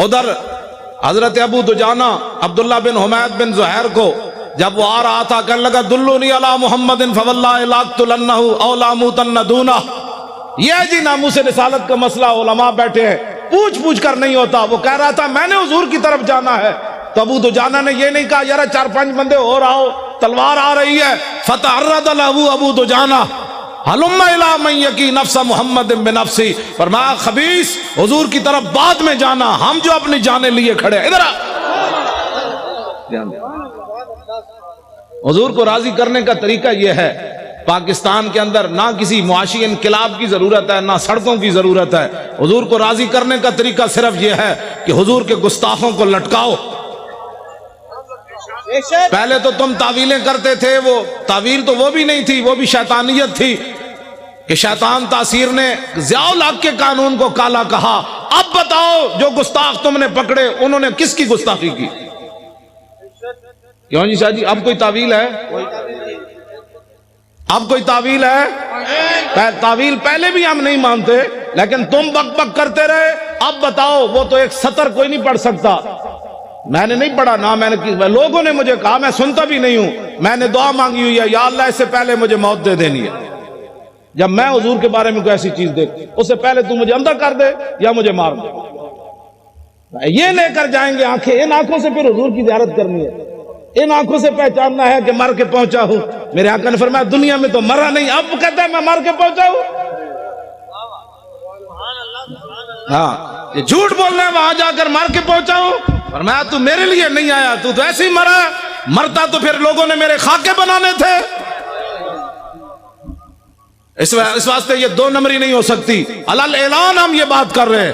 ادھر حضرت ابو دجانہ عبداللہ بن حمید بن زہیر کو جب وہ آ رہا تھا کہنے لگا دلونی علی محمد فواللہ لاقتلنہ او لاموتن دونہ. یہ جی ناموس رسالت کا مسئلہ، علماء بیٹھے ہیں پوچھ پوچھ کر نہیں ہوتا. وہ کہہ رہا تھا میں نے حضور کی طرف جانا ہے، تو ابو دجانہ نے یہ نہیں کہا یار 4-5 بندے اور آؤ تلوار آ رہی ہے. فتعرض له ابو دجانہ حلم الی من یکی نفس محمد بنفسی. فرمایا خبیث حضور کی طرف بعد میں جانا، ہم جو اپنی جانیں لیے کھڑے. ادھر حضور کو راضی کرنے کا طریقہ یہ ہے. پاکستان کے اندر نہ کسی معاشی انقلاب کی ضرورت ہے، نہ سڑکوں کی ضرورت ہے. حضور کو راضی کرنے کا طریقہ صرف یہ ہے کہ حضور کے گستاخوں کو لٹکاؤ. پہلے تو تم تعویلیں کرتے تھے، وہ تعویل تو وہ بھی نہیں تھی، وہ بھی شیطانیت تھی کہ شیطان تاثیر نے ضیاء الحق کے قانون کو کالا کہا۔ اب بتاؤ جو گستاخ تم نے پکڑے انہوں نے کس کی گستاخی کی؟ کیوں جی شاہ جی اب کوئی تعویل ہے؟ اب کوئی تعویل ہے؟ تعویل پہلے بھی ہم نہیں مانتے لیکن تم بک بک کرتے رہے۔ اب بتاؤ، وہ تو ایک سطر کوئی نہیں پڑھ سکتا، میں نے نہیں پڑھا نہ میں نے، لوگوں نے مجھے کہا، میں سنتا بھی نہیں ہوں، میں نے دعا مانگی ہوئی ہے یا اللہ اس سے پہلے مجھے موت دے دینی ہے۔ جب میں حضور کے بارے میں کوئی ایسی چیز دیکھ اس سے پہلے تو مجھے اندر کر دے یا مجھے مار دے۔ یہ لے کر جائیں گے آنکھیں، ان آنکھوں سے پھر حضور کی زیارت کرنی ہے، ان آنکھوں سے پہچاننا ہے کہ مر کے پہنچا ہوں۔ میرے آقا نے فرمایا دنیا میں تو مرا نہیں، اب کہتا ہے میں مر کے پہنچا ہوں۔ ہاں یہ جھوٹ بول رہے ہیں، وہاں جا کر مر کے پہنچا ہوں۔ فرمایا تو میرے لیے نہیں آیا، تو ایسے ہی مرا، مرتا تو پھر لوگوں نے میرے خاکے بنانے تھے۔ اس واسطے یہ دو نمبری نہیں ہو سکتی، علل اعلان ہم یہ بات کر رہے ہیں۔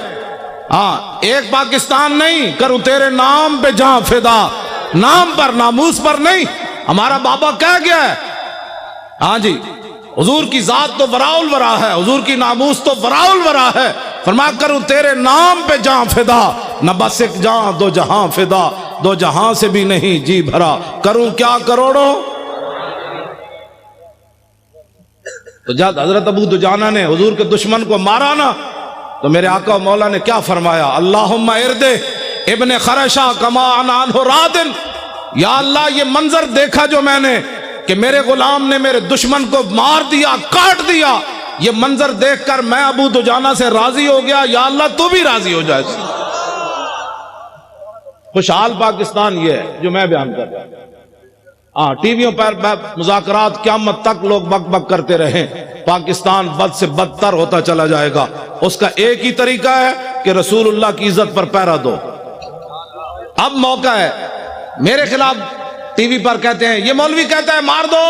ہاں ایک پاکستان نہیں، کروں تیرے نام پہ جہاں فدا، نام پر ناموس پر نہیں۔ ہمارا بابا کہہ گیا ہے، ہاں جی حضور کی ذات تو وراء الورا ہے، حضور کی ناموس تو وراء الورا ہے۔ فرمایا کروں تیرے نام پہ جہاں فدا، نہ بس ایک جہاں دو جہاں فدا، دو جہاں سے بھی نہیں جی بھرا، کروں کیا کروڑوں۔ تو جب حضرت ابو دجانہ نے حضور کے دشمن کو مارا نا تو میرے آقا و مولا نے کیا فرمایا؟ اللہم ارد ابن خرشہ کما انا عنہ رادن، یا اللہ یہ منظر دیکھا جو میں نے کہ میرے غلام نے میرے دشمن کو مار دیا، کاٹ دیا، یہ منظر دیکھ کر میں ابو دجانہ سے راضی ہو گیا، یا اللہ تو بھی راضی ہو جائے۔ خوشحال پاکستان یہ ہے جو میں بیان کر رہا ہوں۔ ہاں ٹی ویوں پر مذاکرات قیامت تک لوگ بک بک کرتے رہیں، پاکستان بد سے بدتر ہوتا چلا جائے گا۔ اس کا ایک ہی طریقہ ہے کہ رسول اللہ کی عزت پر پہرا دو۔ اب موقع ہے، میرے خلاف ٹی وی پر کہتے ہیں یہ مولوی کہتا ہے مار دو،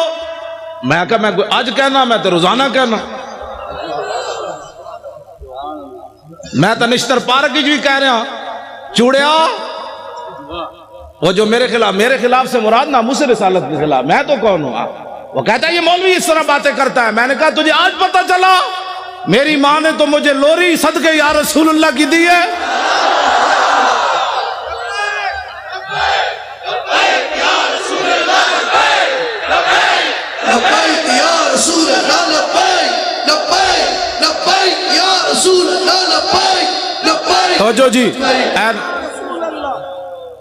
میں کہا میں کوئی آج کہنا، میں تو روزانہ کہنا، میں تو نشتر پارک بھی کہہ رہا چوڑیا، وہ جو میرے خلاف سے مراد ناموس رسالت کے خلاف، میں تو کون ہوں؟ وہ کہتا ہے یہ مولوی اس طرح باتیں کرتا ہے۔ میں نے کہا تجھے آج پتہ چلا؟ میری ماں نے تو مجھے لوری صدقے یا رسول اللہ کی دی ہے۔ توجہ جی،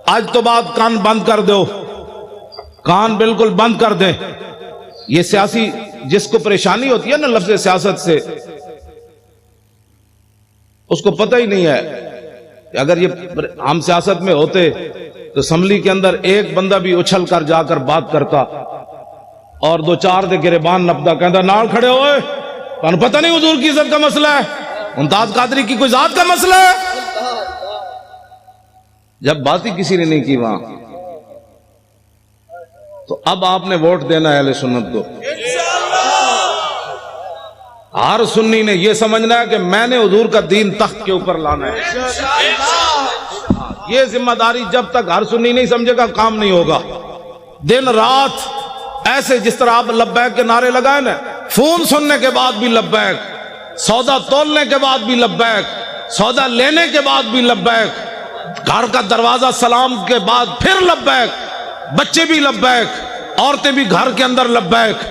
آج تو بات کان بند کر دو، کان بالکل بند کر دیں۔ یہ سیاسی جس کو پریشانی ہوتی ہے نا لفظ سیاست سے، اس کو پتہ ہی نہیں ہے کہ اگر یہ ہم سیاست میں ہوتے تو اسمبلی کے اندر ایک بندہ بھی اچھل کر جا کر بات کرتا اور دو چار دے گریبان نپدا، کہتا نال کھڑے ہوئے، تمہیں پتہ نہیں حضور کی عزت کا مسئلہ ہے، ممتاز قادری کی کوئی ذات کا مسئلہ ہے۔ جب بات ہی کسی نے نہیں کی وہاں، تو اب آپ نے ووٹ دینا ہے اہل سنت کو۔ ہر سنی نے یہ سمجھنا ہے کہ میں نے حضور کا دین تخت کے اوپر لانا ہے۔ یہ ذمہ داری جب تک ہر سنی نہیں سمجھے گا کام نہیں ہوگا۔ دن رات ایسے جس طرح آپ لبیک کے نعرے لگائے نا، فون سننے کے بعد بھی لبیک، سودا تولنے کے بعد بھی لبیک، سودا لینے کے بعد بھی لبیک، گھر کا دروازہ سلام کے بعد پھر لبیک، بچے بھی لبیک، عورتیں بھی گھر کے اندر لبیک،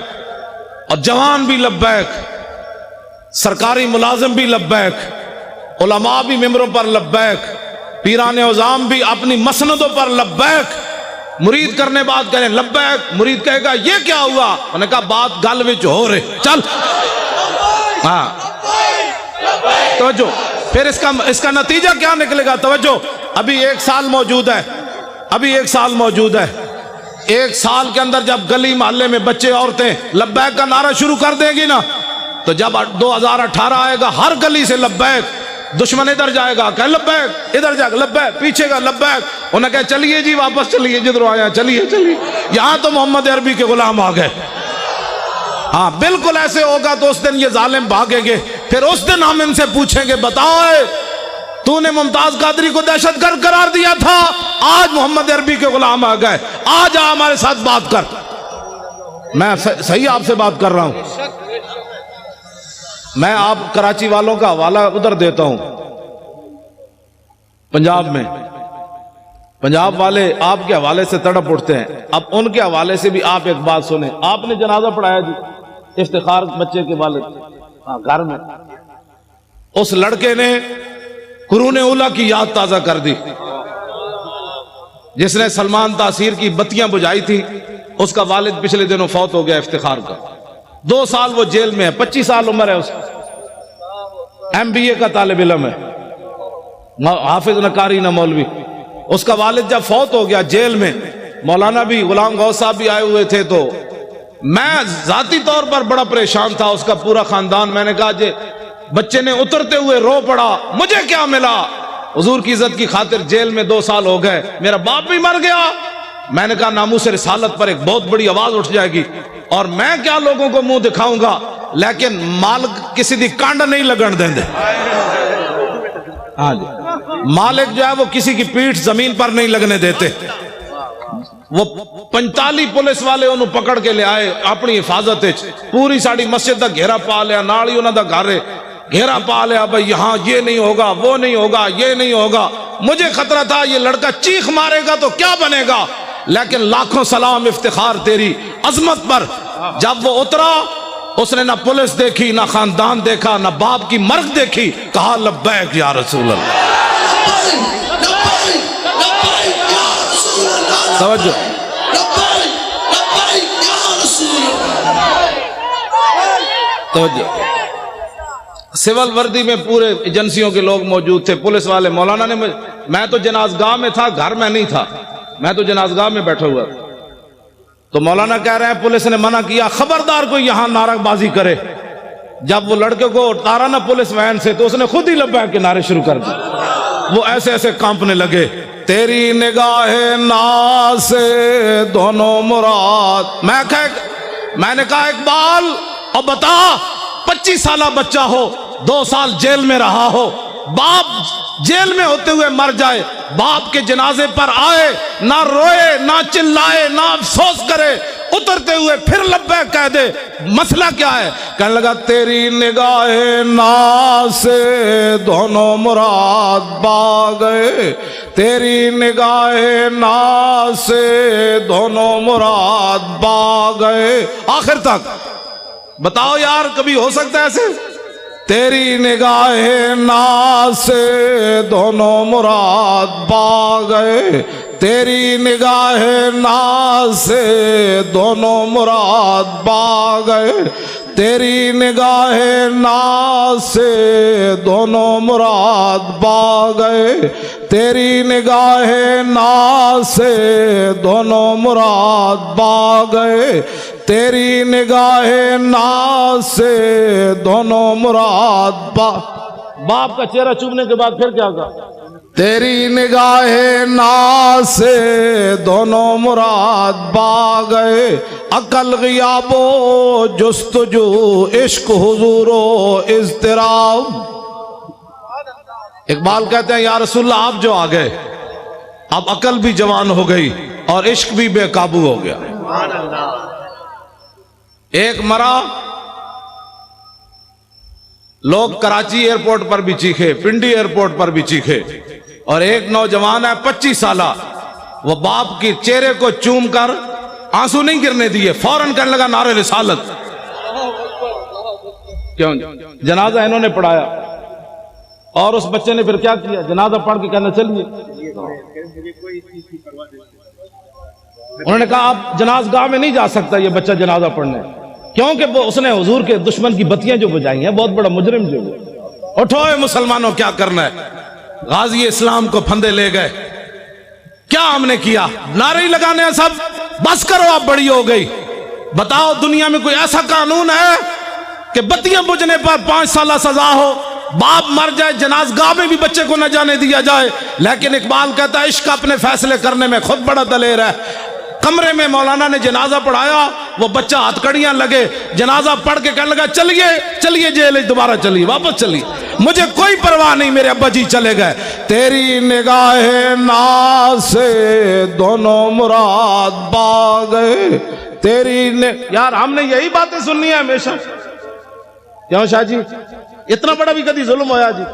اور جوان بھی لبیک، سرکاری ملازم بھی لبیک، علماء بھی ممبروں پر لبیک، پیران عظام بھی اپنی مسندوں پر لبیک، مرید کرنے بعد کہنے لبیک، مرید کہے گا یہ کیا ہوا؟ انہوں نے کہا بات گل وچ ہو رہے، چل ہاں توجہ۔ پھر اس کا نتیجہ کیا نکلے گا؟ توجہ، ابھی 1 سال موجود ہے، ابھی 1 سال موجود ہے۔ 1 سال کے اندر جب گلی محلے میں بچے عورتیں لبیک کا نعرہ شروع کر دیں گی نا، تو جب 2018 آئے گا ہر گلی سے لبیک، دشمن ادھر جائے گا کہ لبیک، ادھر جائے گا لبیک، پیچھے کا لبیک، انہیں کہا چلیے جی واپس چلیے جدھر آیا، چلیے چلیے، یہاں تو محمد عربی کے غلام آ گئے۔ ہاں بالکل ایسے ہوگا تو اس دن یہ ظالم بھاگیں گے، پھر اس دن ہم ان سے پوچھیں گے بتاؤ تو نے ممتاز قادری کو دہشت گرد قرار دیا تھا، آج محمد عربی کے غلام آ گئے، آج آ ہمارے ساتھ بات کر۔ میں صحیح آپ سے بات کر رہا ہوں۔ میں آپ کراچی والوں کا حوالہ ادھر دیتا ہوں، پنجاب میں پنجاب والے آپ کے حوالے سے تڑپ اٹھتے ہیں، اب ان کے حوالے سے بھی آپ ایک بات سنیں۔ آپ نے جنازہ پڑھایا جی افتخار بچے کے والد گھر میں، اس لڑکے نے قرون اولیٰ کی یاد تازہ کر دی، جس نے سلمان تاثیر کی بتیاں بجھائی تھی، اس کا والد پچھلے دنوں فوت ہو گیا افتخار کا، 2 سال وہ جیل میں ہے، 25 سال عمر ہے اس کی، MBA کا طالب علم ہے، حافظ نہ قاری نہ مولوی۔ اس کا والد جب فوت ہو گیا جیل میں، مولانا بھی غلام غوث صاحب بھی آئے ہوئے تھے، تو میں ذاتی طور پر بڑا پریشان تھا، اس کا پورا خاندان۔ میں نے کہا جی بچے نے اترتے ہوئے رو پڑا، مجھے کیا ملا؟ حضور کی عزت کی خاطر جیل میں 2 سال ہو گئے، میرا باپ بھی مر گیا۔ میں نے کہا ناموس رسالت پر ایک بہت بڑی آواز اٹھ جائے گی، اور میں کیا لوگوں کو منہ دکھاؤں گا، لیکن مالک کسی دی کانڈ نہیں لگن دیں دے۔ ہاں جی، مالک جو ہے وہ کسی کی پیٹھ زمین پر نہیں لگنے دیتے۔ وہ 45 پولیس والے انہوں پکڑ کے لے آئے اپنی حفاظت، پوری ساڑی مسجد دا گھیرا پا لیا، نالی انہوں دا گھر گھیرا پا لیا، بھئی یہاں یہ نہیں ہوگا، وہ نہیں ہوگا، یہ نہیں ہوگا۔ مجھے خطرہ تھا یہ لڑکا چیخ مارے گا تو کیا بنے گا، لیکن لاکھوں سلام افتخار تیری عظمت پر۔ جب وہ اترا، اس نے نہ پولیس دیکھی، نہ خاندان دیکھا، نہ باپ کی مرگ دیکھی، کہا لبیک یا رسول اللہ۔ توجہ، توجہ۔ سول وردی میں پورے ایجنسیوں کے لوگ موجود تھے، پولیس والے۔ مولانا نے میں تو جنازگاہ میں تھا، گھر میں نہیں تھا، میں تو جنازگاہ میں بیٹھا ہوا تھا، تو مولانا کہہ رہے ہیں پولیس نے منع کیا خبردار کوئی یہاں نعرہ بازی کرے۔ جب وہ لڑکے کو اتارا نا پولیس وین سے، تو اس نے خود ہی لبیک کے نعرے شروع کر دی، وہ ایسے ایسے کانپنے لگے۔ تیری نگاہ ناز سے دونوں مراد۔ میں نے کہا اقبال اب بتا، 25 سالہ بچہ ہو، 2 سال جیل میں رہا ہو، باپ جیل میں ہوتے ہوئے مر جائے، باپ کے جنازے پر آئے، نہ روئے، نہ چلائے، نہ افسوس کرے، اترتے ہوئے پھر لبیک کہہ دے، مسئلہ کیا ہے؟ کہنے لگا تیری نگاہ ناز سے دونوں مراد با گئے، تیری نگاہ ناز سے دونوں مراد با گئے۔ آخر تک بتاؤ یار، کبھی ہو سکتا ہے ایسے؟ تیری نگاہ ناز سے دونوں مراد با گئے، تیری نگاہ ناز سے دونوں مراد با گئے، تیری نگاہ ناز سے دونوں مراد با گئے، تیری نگاہ ناز سے دونوں مراد با گئے، تیری نگاہ ناز سے دونوں مراد باپ کا چہرہ چومنے کے بعد پھر کیا کہا؟ تیری نگاہ ناز سے دونوں مراد با گئے، عقل غیاب و جستجو، عشق حضور و اضطراب۔ اقبال کہتے ہیں یا رسول اللہ آپ جو آ گئے، اب عقل بھی جوان ہو گئی اور عشق بھی بے قابو ہو گیا۔ ایک مرا، لوگ کراچی ایئرپورٹ پر بھی چیخے، پنڈی ایئرپورٹ پر بھی چیخے، اور ایک نوجوان ہے 25 سالہ، وہ باپ کی چہرے کو چوم کر آنسو نہیں گرنے دیے، فوراً کہنے لگا نعرہ رسالت۔ کیوں؟ جنازہ انہوں نے پڑھایا، اور اس بچے نے پھر کیا کیا؟ جنازہ پڑھ کے کہنا چلیے، انہوں نے کہا آپ جنازگاہ میں نہیں جا سکتا یہ بچہ جنازہ پڑھنے، کیونکہ اس نے حضور کے دشمن کی بتیاں جو بجائی ہیں، بہت بڑا مجرم جو ہے۔ اٹھو اے مسلمانوں، کیا کرنا ہے؟ غازی اسلام کو پھندے لے گئے، کیا ہم نے کیا؟ نعرے لگانے ہیں سب، بس کرو اب بڑی ہو گئی۔ بتاؤ دنیا میں کوئی ایسا قانون ہے کہ بتیاں بجھنے پر 5 سالہ سزا ہو، باپ مر جائے جنازگاہ میں بھی بچے کو نہ جانے دیا جائے؟ لیکن اقبال کہتا ہے عشق اپنے فیصلے کرنے میں خود بڑا دلیر ہے۔ کمرے میں مولانا نے جنازہ پڑھایا، وہ بچہ ہتھکڑیاں لگے، جنازہ پڑھ کے کہنے لگا چلیے چلیے جیل دوبارہ چلیے، واپس چلیے، مجھے کوئی پرواہ نہیں، میرے ابا جی چلے گئے۔ تیری نگاہ ناز سے دونوں مراد پا گئے، یار ہم نے یہی باتیں سننی ہے ہمیشہ۔ کیوں شاہ جی اتنا بڑا بھی کبھی ظلم ہوا جی؟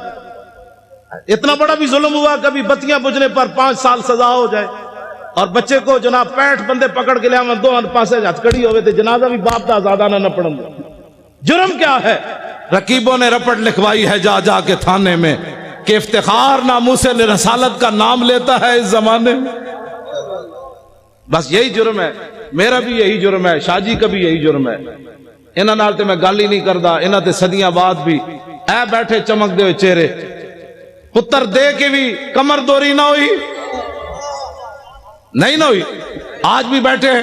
اتنا بڑا بھی ظلم ہوا کبھی بتیاں بجھنے پر 5 سال سزا ہو جائے اور بچے کو جناب 65 بندے پکڑ کے لیا میں 2 پاسے ہتھکڑی ہوئے تھے، جنازہ بھی باپ دا زادانہ نہ پڑھن دے۔ جرم کیا ہے؟ رقیبوں نے رپٹ لکھوائی ہے جا جا کے تھانے میں کہ افتخار ناموس رسالت کا نام لیتا ہے اس زمانے میں۔ بس یہی جرم ہے، میرا بھی یہی جرم ہے، شاہ جی کا بھی یہی جرم ہے۔ انہاں نال تے میں گل ہی نہیں کردا، انہاں تے صدیاں بعد بھی اے بیٹھے چمک دے ہوئے چہرے، پتر دے کے بھی کمر دوری نہ ہوئی، نہیں نہ ہوئی، آج بھی بیٹھے ہیں۔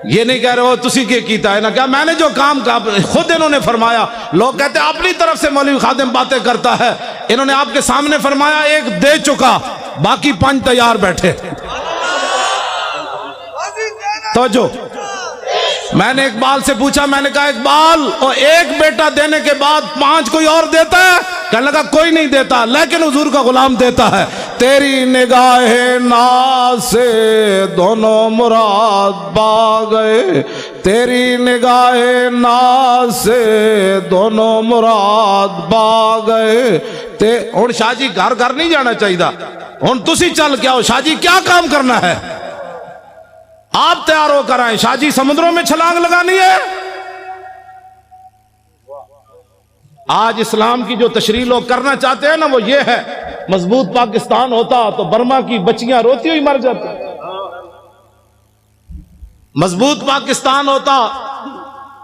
یہ نہیں کہہ رہے ہو تسی کیا کیتا ہے، نہ کہا میں نے جو کام کہا، خود انہوں نے فرمایا۔ لوگ کہتے ہیں اپنی طرف سے مولوی خادم باتیں کرتا ہے، انہوں نے آپ کے سامنے فرمایا 1 دے چکا، باقی 5 تیار بیٹھے۔ توجہ، میں نے اقبال سے پوچھا، میں نے کہا اقبال اور 1 بیٹا دینے کے بعد 5 کوئی اور دیتا ہے؟ کہنے لگا کوئی نہیں دیتا، لیکن حضور کا غلام دیتا ہے۔ تیری نگاہ ناز سے دونوں مراد پا گئے، تیری نگاہ ناز سے دونوں مراد پا گئے۔ ہن شاہ جی گھر گھر نہیں جانا چاہیے، ہن تسی چل کے آؤ، شاہ جی کیا کام کرنا ہے آپ تیار ہو کر آئیں، شاہ جی سمندروں میں چھلانگ لگانی ہے۔ آج اسلام کی جو تشریح لوگ کرنا چاہتے ہیں نا وہ یہ ہے، مضبوط پاکستان ہوتا تو برما کی بچیاں روتی ہوئی مر جاتی، مضبوط پاکستان ہوتا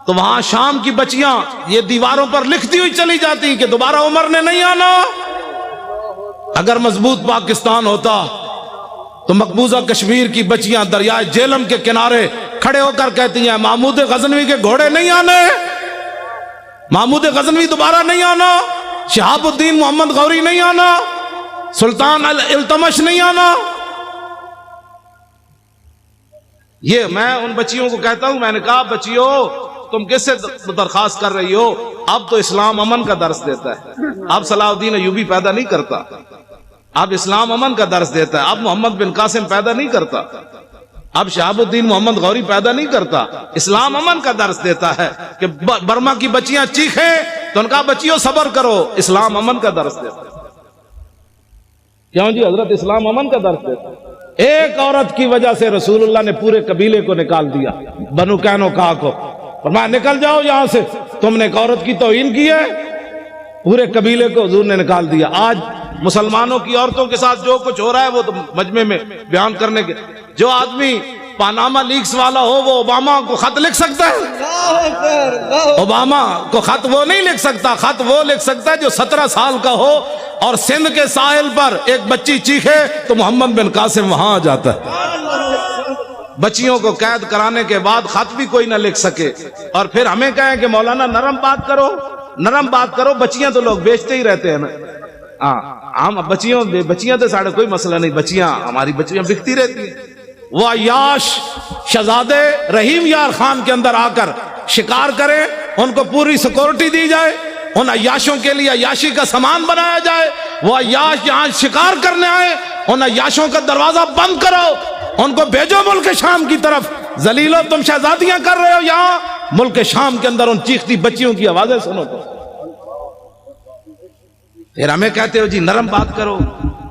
تو وہاں شام کی بچیاں یہ دیواروں پر لکھتی ہوئی چلی جاتی کہ دوبارہ عمر نے نہیں آنا۔ اگر مضبوط پاکستان ہوتا تو مقبوضہ کشمیر کی بچیاں دریائے جیلم کے کنارے کھڑے ہو کر کہتی ہیں محمود غزنوی کے گھوڑے نہیں آنے، محمود غزنوی دوبارہ نہیں آنا، شہاب الدین محمد غوری نہیں آنا، سلطان التمش نہیں آنا۔ یہ میں ان بچیوں کو کہتا ہوں، میں نے کہا بچیوں تم کس سے درخواست کر رہی ہو؟ اب تو اسلام امن کا درس دیتا ہے، اب صلاح الدین ایوبی پیدا نہیں کرتا، اب اسلام امن کا درس دیتا ہے، اب محمد بن قاسم پیدا نہیں کرتا، اب شہاب الدین محمد غوری پیدا نہیں کرتا، اسلام امن کا درس دیتا ہے کہ برما کی بچیاں چیخیں تو ان کا بچیوں صبر کرو، اسلام امن کا درس دیتا ہے۔ کیوں جی حضرت اسلام امن کا درس دیتا ہے۔ ایک عورت کی وجہ سے رسول اللہ نے پورے قبیلے کو نکال دیا، بنو قینقاع کو، فرمایا نکل جاؤ یہاں سے، تم نے ایک عورت کی توہین کی ہے، پورے قبیلے کو حضور نے نکال دیا۔ آج مسلمانوں کی عورتوں کے ساتھ جو کچھ ہو رہا ہے وہ تو مجمع میں بیان کرنے کے، جو آدمی پاناما لیکس والا ہو وہ اوباما کو خط لکھ سکتا ہے؟ اوباما کو خط وہ نہیں لکھ سکتا، خط وہ لکھ سکتا ہے جو 17 سال کا ہو اور سندھ کے ساحل پر ایک بچی چیخے تو محمد بن قاسم وہاں آ جاتا ہے۔ بچیوں کو قید کرانے کے بعد خط بھی کوئی نہ لکھ سکے اور پھر ہمیں کہیں کہ مولانا نرم بات کرو، نرم بات کرو، بچیاں تو لوگ بیچتے ہی رہتے ہیں نا۔ ہم بچیاں تو ساڑھے کوئی مسئلہ نہیں، بچیاں ہماری بچیاں بکتی رہتی ہیں۔ وہ عیاش شہزادے رحیم یار خان کے اندر آ کر شکار کریں، ان کو پوری سیکورٹی دی جائے، ان عیاشوں کے لیے عیاشی کا سامان بنایا جائے، وہ عیاش یہاں شکار کرنے آئے، ان عیاشوں کا دروازہ بند کرو، ان کو بھیجو ملک شام کی طرف، ذلیلو تم شہزادیاں کر رہے ہو یہاں، ملک شام کے اندر ان چیختی بچیوں کی آوازیں سنو تو۔ پھر ہمیں کہتے ہو جی نرم بات کرو،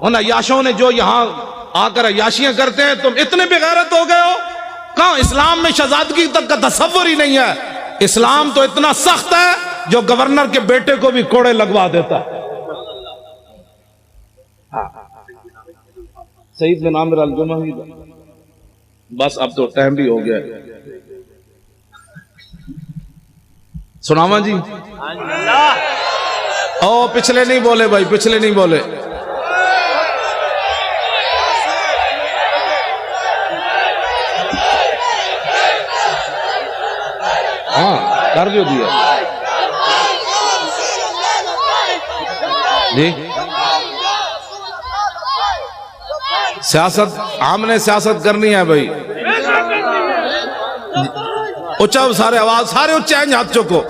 ان عیاشوں نے جو یہاں آ کر عیاشیاں کرتے ہیں تم اتنے بے غیرت ہو گئے ہو؟ کہاں اسلام میں شہزادگی تک کا تصور ہی نہیں ہے۔ اسلام تو اتنا سخت ہے جو گورنر کے بیٹے کو بھی کوڑے لگوا دیتا ہے۔ سعید بن عامر الجمحی، بس اب تو ٹائم بھی ہو گیا ہے، سناواں جی؟ او پچھلے نہیں بولے بھائی، پچھلے نہیں بولے۔ ہاں کر جو دیا جی۔ سیاست ہم نے سیاست کرنی ہے بھائی، اچھا سارے آواز سارے اچھے ہیں ہاتھ چکو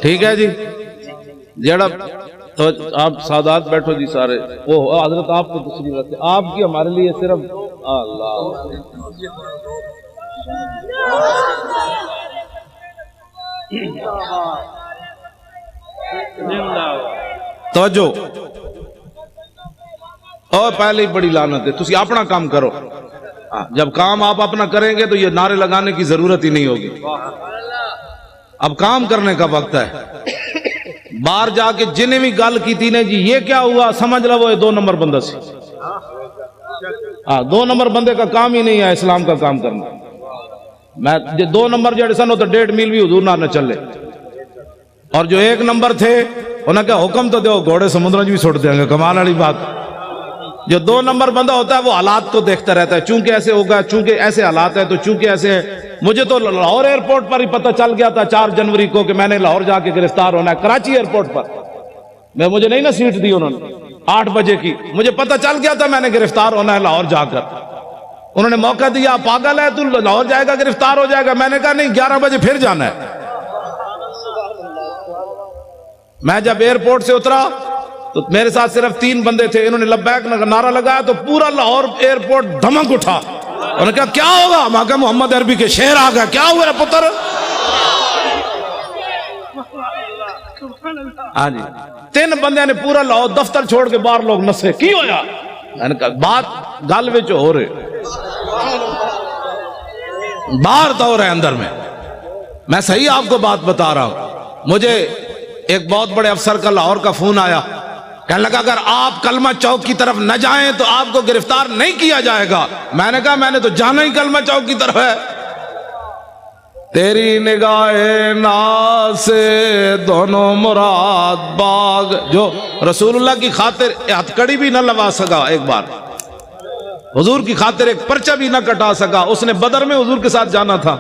ٹھیک ہے جی جڑا تو آپ سادات بیٹھو جی سارے وہ حضرت آپ کو تشریف رکھتے آپ کی ہمارے لیے صرف اللہ توجہ اور پہلے ہی بڑی لعنت ہے تسی اپنا کام کرو جب کام آپ اپنا کریں گے تو یہ نعرے لگانے کی ضرورت ہی نہیں ہوگی اب کام کرنے کا وقت ہے باہر جا کے جنہیں بھی گل کی تھی نے جی یہ کیا ہوا سمجھ لو وہ 2 نمبر بندہ سی 2 نمبر بندے کا کام ہی نہیں ہے اسلام کا کام کرنا میں 2 نمبر جڑے سن تو 1.5 میل بھی حضور نہ چلے اور جو 1 نمبر تھے انہوں نے کہا حکم تو دو گھوڑے سمندر بھی چھوڑ دیں گے کمال والی بات جو 2 نمبر بندہ ہوتا ہے وہ حالات کو دیکھتا رہتا ہے چونکہ ایسے ہوگا چونکہ ایسے حالات ہیں تو چونکہ ایسے ہیں مجھے تو لاہور ایئرپورٹ پر ہی پتہ چل گیا تھا 4 جنوری کو کہ میں نے لاہور جا کے گرفتار ہونا ہے کراچی ایئرپورٹ پر مجھے نہیں نا سیٹ دی انہوں نے 8 بجے کی مجھے پتہ چل گیا تھا میں نے گرفتار ہونا ہے لاہور جا کر انہوں نے موقع دیا پاگل ہے تو لاہور جائے گا گرفتار ہو جائے گا میں نے کہا نہیں 11 بجے پھر جانا ہے میں جب ایئرپورٹ سے اترا تو میرے ساتھ صرف 3 بندے تھے انہوں نے لبیک نعرہ لگایا تو پورا لاہور ایئرپورٹ دھمک اٹھا انہوں نے کہا کیا ہوگا میں کہا محمد عربی کے شعر آ گیا کیا ہوا پتر ہاں جی 3 بندے نے پورا لاہور دفتر چھوڑ کے باہر لوگ نسے کی ہویا میں نے کہا بات گل وچ ہو رہے باہر تو ہو رہے اندر میں صحیح آپ کو بات بتا رہا ہوں مجھے ایک بہت بڑے افسر کا لاہور کا فون آیا کہنے لگا اگر آپ کلمہ چوک کی طرف نہ جائیں تو آپ کو گرفتار نہیں کیا جائے گا میں نے کہا میں نے تو جانا ہی کلمہ چوک کی طرف ہے تیری نگاہ ناز سے دونوں مراد باغ جو رسول اللہ کی خاطر ہتھکڑی بھی نہ لگا سکا ایک بار حضور کی خاطر ایک پرچہ بھی نہ کٹا سکا اس نے بدر میں حضور کے ساتھ جانا تھا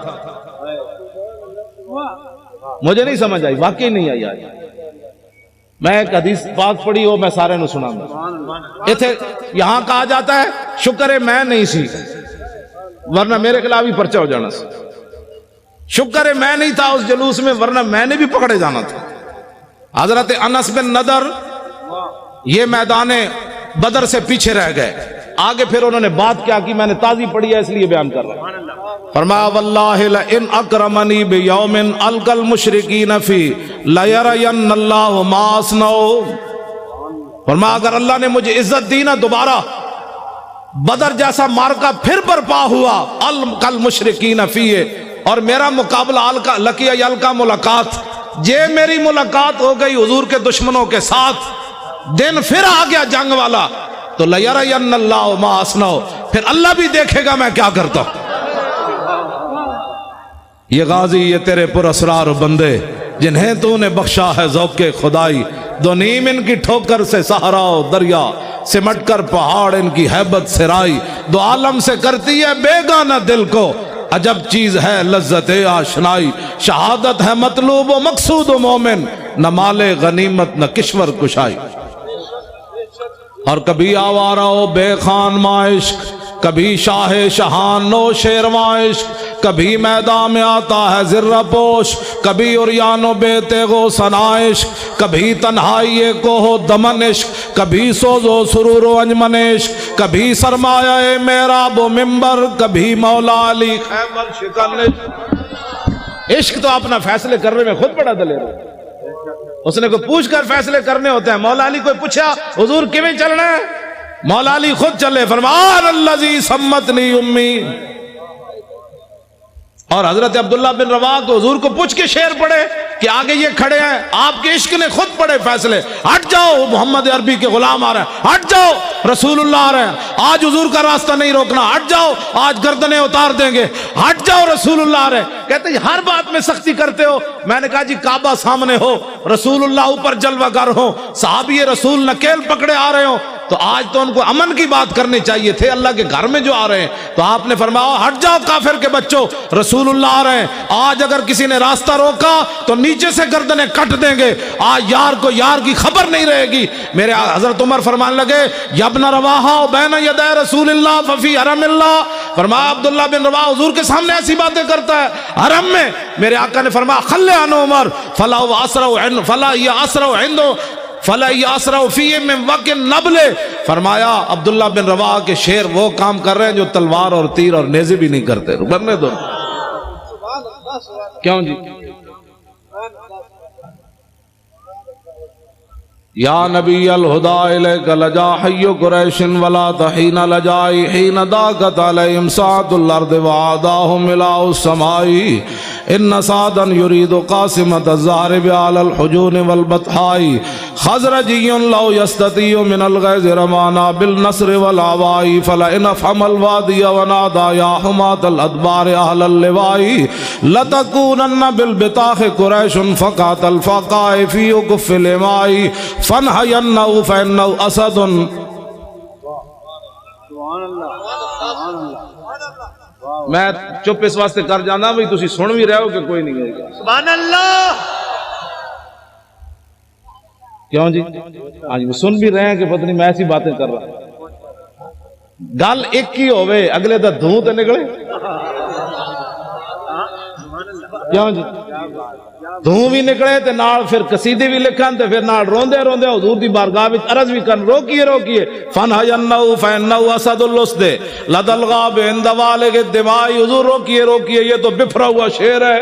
مجھے نہیں سمجھ آئی واقعی نہیں آئی آج میں ایک حدیث پاک پڑھی ہو میں سارے نو سنا گا یہاں کہا جاتا ہے شکر ہے میں نہیں سی ورنہ میرے خلاف ہی پرچہ ہو جانا سی شکر ہے میں نہیں تھا اس جلوس میں ورنہ میں نے بھی پکڑے جانا تھا حضرت انس بن نضر یہ میدان بدر سے پیچھے رہ گئے آگے پھر انہوں نے بات کیا کی میں نے تازی پڑھی ہے اس لیے بیان کر رہا ہوں فرمایا واللہ لئن اکرمنی بیوم القى المشرکین فی لیرین اللہ ما اصنعوا فرمایا اگر اللہ نے مجھے عزت دی نا دوبارہ بدر جیسا مارکا پھر برپا ہوا القى المشرکین فی اور میرا مقابلہ لقی القى ملاقات یہ میری ملاقات ہو گئی حضور کے دشمنوں کے ساتھ دن پھر آ گیا جنگ والا تو لیرین اللہ ما اصنعوا پھر اللہ بھی دیکھے گا میں کیا کرتا ہوں یہ غازی یہ تیرے پر اسرار بندے جنہیں تو نے بخشا ہے ذوق خدائی دو نیم ان کی ٹھوکر سے صحرا و دریا سمٹ کر پہاڑ ان کی ہیبت سرائی دو عالم سے کرتی ہے بیگانہ دل کو عجب چیز ہے لذت آشنائی شہادت ہے مطلوب و مقصود و مومن نہ مال غنیمت نہ کشور کشائی اور کبھی آوارہ و بے خان معاشق کبھی شاہ شہان نو شیرواں عشق کبھی میدان میں آتا ہے ذرہ پوش کبھی اریان و بے تیغ و ثنا عشق کبھی تنہائی کوہ و دمن عشق کبھی سوز و سرور و انجمن عشق کبھی سرمایہ محراب و ممبر کبھی مولا علی خیبر شکن عشق تو اپنا فیصلے کرنے میں خود بڑا دلیر ہے اس نے کوئی پوچھ کر فیصلے کرنے ہوتے ہیں مولا علی کوئی پوچھا حضور کیویں چلنا ہے مولا علی خود چلے فرمان اللذی سمتنی امی اور حضرت عبداللہ بن رواح کو حضور کو پوچھ کے شعر پڑھے کہ آگے یہ کھڑے ہیں آپ کے عشق نے خود پڑھے فیصلے ہٹ جاؤ محمد عربی کے غلام آ رہے ہیں ہٹ جاؤ رسول اللہ آ رہے ہیں آج حضور کا راستہ نہیں روکنا ہٹ جاؤ آج گردنیں اتار دیں گے ہٹ جاؤ رسول اللہ آ رہے ہیں کہتے ہیں ہر بات میں سختی کرتے ہو میں نے کہا جی کعبہ سامنے ہو رسول اللہ اوپر جلوہ گر ہو صحابی رسول نکیل پکڑے آ رہے ہو تو آج تو ان کو امن کی بات کرنی چاہیے تھے، اللہ کے گھر میں جو آ رہے ہیں تو آپ نے فرمایا ہٹ جاؤ کافر کے بچوں، رسول اللہ آ رہے ہیں، آج اگر کسی نے راستہ روکا تو نیچے سے گردنیں کٹ دیں گے، آج یار کو یار کی خبر نہیں رہے گی۔ میرے حضرت عمر فرمان لگے یا ابن رواحہ بین یدی رسول اللہ ففی حرم اللہ، فرمایا عبداللہ بن رواحہ حضور کے سامنے ایسی باتیں کرتا ہے حرم میں۔ میرے آقا نے فرمایا خلے عنہ عمر فلا یاسرع فی من وقت النبل، فرمایا عبداللہ بن رواحہ کے شیر وہ کام کر رہے ہیں جو تلوار اور تیر اور نیزے بھی نہیں کرتے، رکنے دو۔ کیوں جی؟ یا نبی الہدا الیک لجا حی قریش ولا تحین لجائی حین داکت علیہم ساعت الارض وعاداہم ملاء السماء ان سعدا یرید قاسمت الزہرب علی الحجون والبطحاء خزرجی لو یستطیع من الغیظ رمانا بالنصر والعواء فلئن افحم الوادی ونادا یا حمات الادبار اہل اللواء لتکونن بالبطاخ قریش فقات الفقاء فی اکف الاماء فَنْحَيَنَّهُ فَإِنَّهُ أَسَدٌ۔ میں چپ اس واسطے کر جانا بھئی تسی سن بھی رہے ہو کہ کوئی نہیں ہے؟ سبحان اللہ! کیوں جی؟ آج بھی سن بھی رہے ہیں کہ پتہ نہیں میں ایسی باتیں کر رہا ہوں۔ گل ایک ہی ہوئے اگلے دا دھوں تے نکلے، کیوں جی؟ دھوں بھی نکلے تے نال پھر قصیدے بھی لکھن تے پھر نال روندے روندے حضور دی بارگاہ وچ عرض بھی کرن روکیے روکیے فَنْحَيَنَّهُ فَإِنَّهُ أَسَدُ اللُّسْدِ لَدَى الْغَابِ عِنْدَ وَالِغِ الدِّمَاءِ، حضور روکیے روکیے یہ تو بفرا ہوا شیر ہے،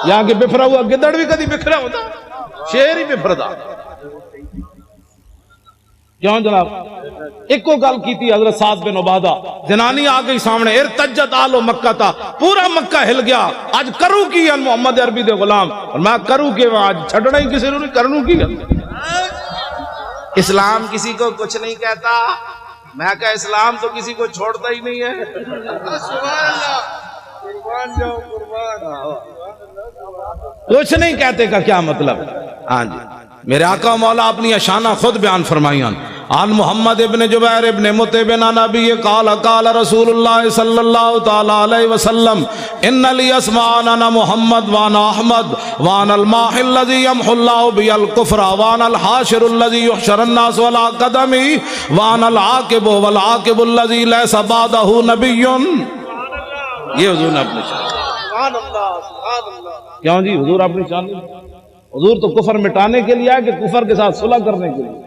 یہاں کہ بفرا ہوا گدڑ بھی کدی بکھرا ہوتا، شیر ہی بفردا۔ کیوں جناب؟ ایک کو گل کی تھی حضرت سعد بن عبادہ، جنانی آ گئی سامنے، ارتجت آل مکہ تھا، پورا مکہ ہل گیا، آج کروں کی ہے محمد عربی دے غلام، اور میں کروں کہ آج چھڑنا ہی کسی نے کرنوں کی ہے۔ اسلام کسی کو کچھ نہیں کہتا، میں کہا اسلام تو کسی کو چھوڑتا ہی نہیں ہے۔ کچھ نہیں کہتے کا کیا مطلب؟ ہاں جی، میرے آقا مولا اپنی اشانہ خود بیان فرمائیاں۔ عن محمد ابن جبیر ابن مطعب عن نبی قال قال رسول اللہ صلی اللہ تعالی علیہ وسلم ان لی اسمان انا محمد وانا احمد وانا الماح الذي يمحو الله بي الكفر وانا الحاشر الذي يحشر الناس ولا قدمي وانا العاقب والعاقب الذي ليس بعده نبي۔ یہ حضور نے اپنی شان، کیوں جی حضور اپنی شان، حضور تو کفر مٹانے کے لیے ہے کہ کفر کے ساتھ صلح کرنے کے لیے؟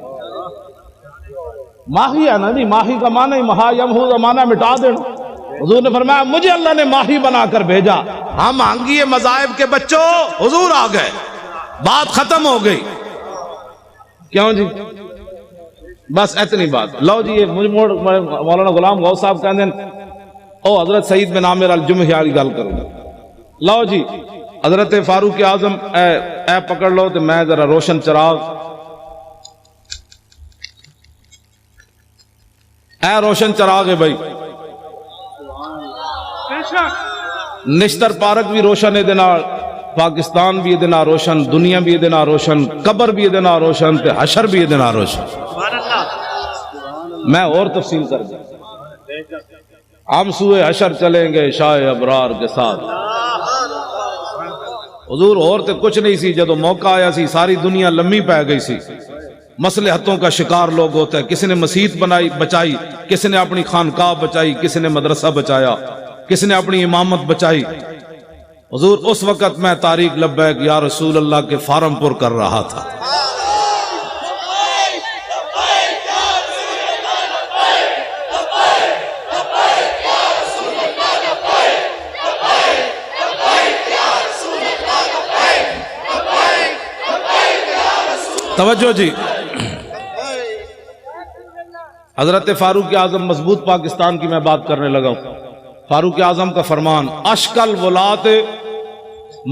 ماہی ہے نا جی، ماہی کا معنی مہا یمحو کا معنی مٹا دینا۔ حضور نے فرمایا مجھے اللہ نے ماہی بنا کر بھیجا، ہم آنگیے مذاہب کے بچوں، حضور آ گئے، بات ختم ہو گئی۔ کیوں جی؟ بس اتنی بات۔ لو جی مولانا غلام غوث صاحب کہتے ہیں او حضرت سعید بن عامر الجمحی والی گل کروں گا۔ لو جی حضرت فاروق اعظم اے پکڑ لو تو میں ذرا روشن چراغ، اے روشن چراغ ہے بھائی، نشتر پارک بھی روشن ہے دینا، پاکستان بھی دینا روشن، دنیا بھی دینا روشن، قبر بھی دینا روشن، تے حشر بھی دینا روشن۔ میں اور تفصیل کر دوں، ہم سوئے حشر چلیں گے شاہ ابرار کے ساتھ۔ حضور اور تے کچھ نہیں سی، جدو موقع آیا سی ساری دنیا لمبی پہ گئی سی، مصلحتوں کا شکار لوگ ہوتا ہے، کسی نے مسجد بنائی بچائی، کسی نے اپنی خانقاہ بچائی، کسی نے مدرسہ بچایا، کسی نے اپنی امامت بچائی۔ حضور اس وقت میں طارق لبیک یا رسول اللہ کے فارم پر کر رہا تھا۔ توجہ جی، حضرت فاروق اعظم مضبوط پاکستان کی میں بات کرنے لگا ہوں۔ فاروق اعظم کا فرمان اشکل ولات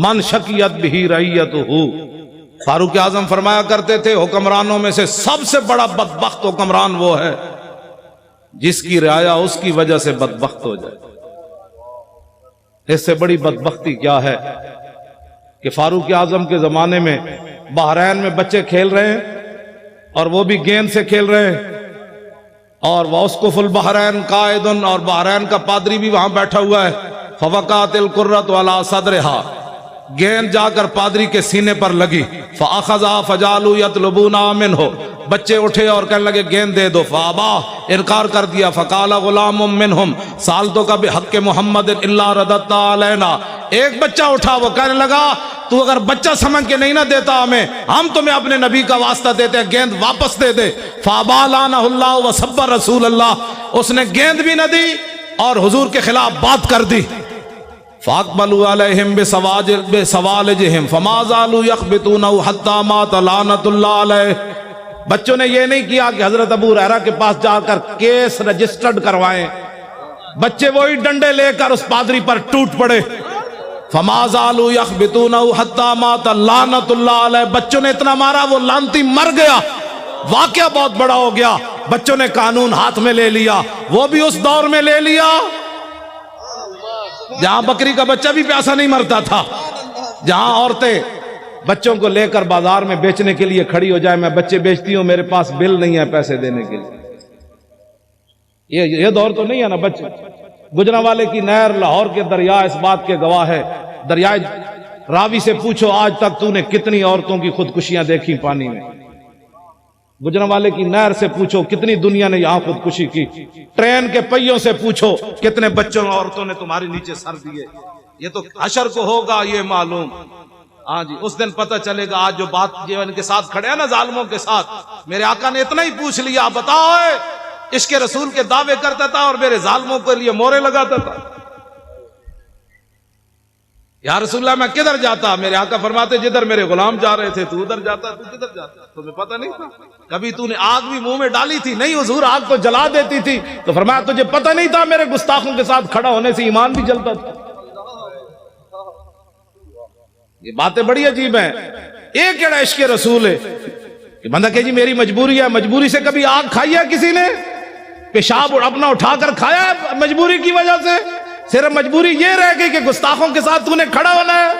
من شکیت بھی رعیتہ، فاروق اعظم فرمایا کرتے تھے حکمرانوں میں سے سب سے بڑا بدبخت حکمران وہ ہے جس کی رعایا اس کی وجہ سے بدبخت ہو جائے۔ اس سے بڑی بدبختی کیا ہے کہ فاروق اعظم کے زمانے میں بحرین میں بچے کھیل رہے ہیں اور وہ بھی گیند سے کھیل رہے ہیں، اور واسقف البحرین قائد، اور بحرین کا پادری بھی وہاں بیٹھا ہوا ہے. فوقعت القرۃ علی صدرہا، گیند جا کر پادری کے سینے پر لگی. فاخذا فجعلوا یطلبون منہ، بچے اٹھے اور کہنے لگے گیند دے دو. فابا، انکار کر دیا. فقال غلام منہم سالتک بحق محمد الا رددت علینا، ایک بچہ اٹھا، وہ کہنے لگا تو اگر بچہ سمجھ کے نہیں نہ دیتا ہمیں، ہم تمہیں اپنے نبی کا واسطہ دیتے ہیں، گیند واپس دے دے. فابا لعنہ اللہ وسب رسول اللہ، اس نے گیند بھی نہ دی اور حضور کے خلاف بات کر دی. فاقبلوا علیہم بسوالجہم فما زالوا یخبطونہ حتی مات لعنۃ اللہ علیہ. بچوں نے یہ نہیں کیا کہ حضرت ابو ہریرہ کے پاس جا کر کیس رجسٹرڈ کروائیں، بچے وہی ڈنڈے لے کر اس پادری پر ٹوٹ پڑے. فما زالوا یخبطونہ حتی مات لعنۃ اللہ علیہ، بچوں نے اتنا مارا وہ لعنتی مر گیا. واقعہ بہت بڑا ہو گیا، بچوں نے قانون ہاتھ میں لے لیا. وہ بھی اس دور میں لے لیا جہاں بکری کا بچہ بھی پیاسا نہیں مرتا تھا، جہاں عورتیں بچوں کو لے کر بازار میں بیچنے کے لیے کھڑی ہو جائے، میں بچے بیچتی ہوں، میرے پاس بل نہیں ہے پیسے دینے کے لیے. یہ دور تو نہیں ہے نا. بچے گجرانوالے کی نہر لاہور کے دریا اس بات کے گواہ ہے. دریائے راوی سے پوچھو آج تک تو نے کتنی عورتوں کی خودکشیاں دیکھی پانی میں. گجرانوالے کی نہر سے پوچھو کتنی دنیا نے یہاں خودکشی کی. ٹرین کے پہیوں سے پوچھو کتنے بچوں اور عورتوں نے تمہارے نیچے سر دیے. یہ تو حشر کو ہوگا یہ معلوم. ہاں جی، اس دن پتہ چلے گا. آج جو بات جو ان کے ساتھ کھڑے ہیں نا ظالموں کے ساتھ، میرے آقا نے اتنا ہی پوچھ لیا، بتاؤ عشق رسول کے دعوے کرتا تھا اور میرے ظالموں کے لیے مورے لگاتا تھا. یا رسول اللہ میں کدھر جاتا؟ میرے آقا فرماتے جدھر میرے غلام جا رہے تھے تو ادھر جاتا. تو کدھر جاتا؟ تمہیں پتہ نہیں تھا؟ کبھی تو نے آگ بھی منہ میں ڈالی تھی؟ نہیں حضور، آگ تو جلا دیتی تھی. تو فرمایا تجھے پتہ نہیں تھا میرے گستاخوں کے ساتھ کھڑا ہونے سے ایمان بھی جلتا تھا. یہ باتیں بڑی عجیب ہیں. ایک کیڑا عشق رسول ہے کہ بندہ کہ جی میری مجبوری ہے. مجبوری سے کبھی آگ کھائی ہے کسی نے؟ پیشاب اپنا اٹھا کر کھایا ہے مجبوری کی وجہ سے؟ صرف مجبوری یہ رہ گئی کہ گستاخوں کے ساتھ تو نے کھڑا ہونا ہے.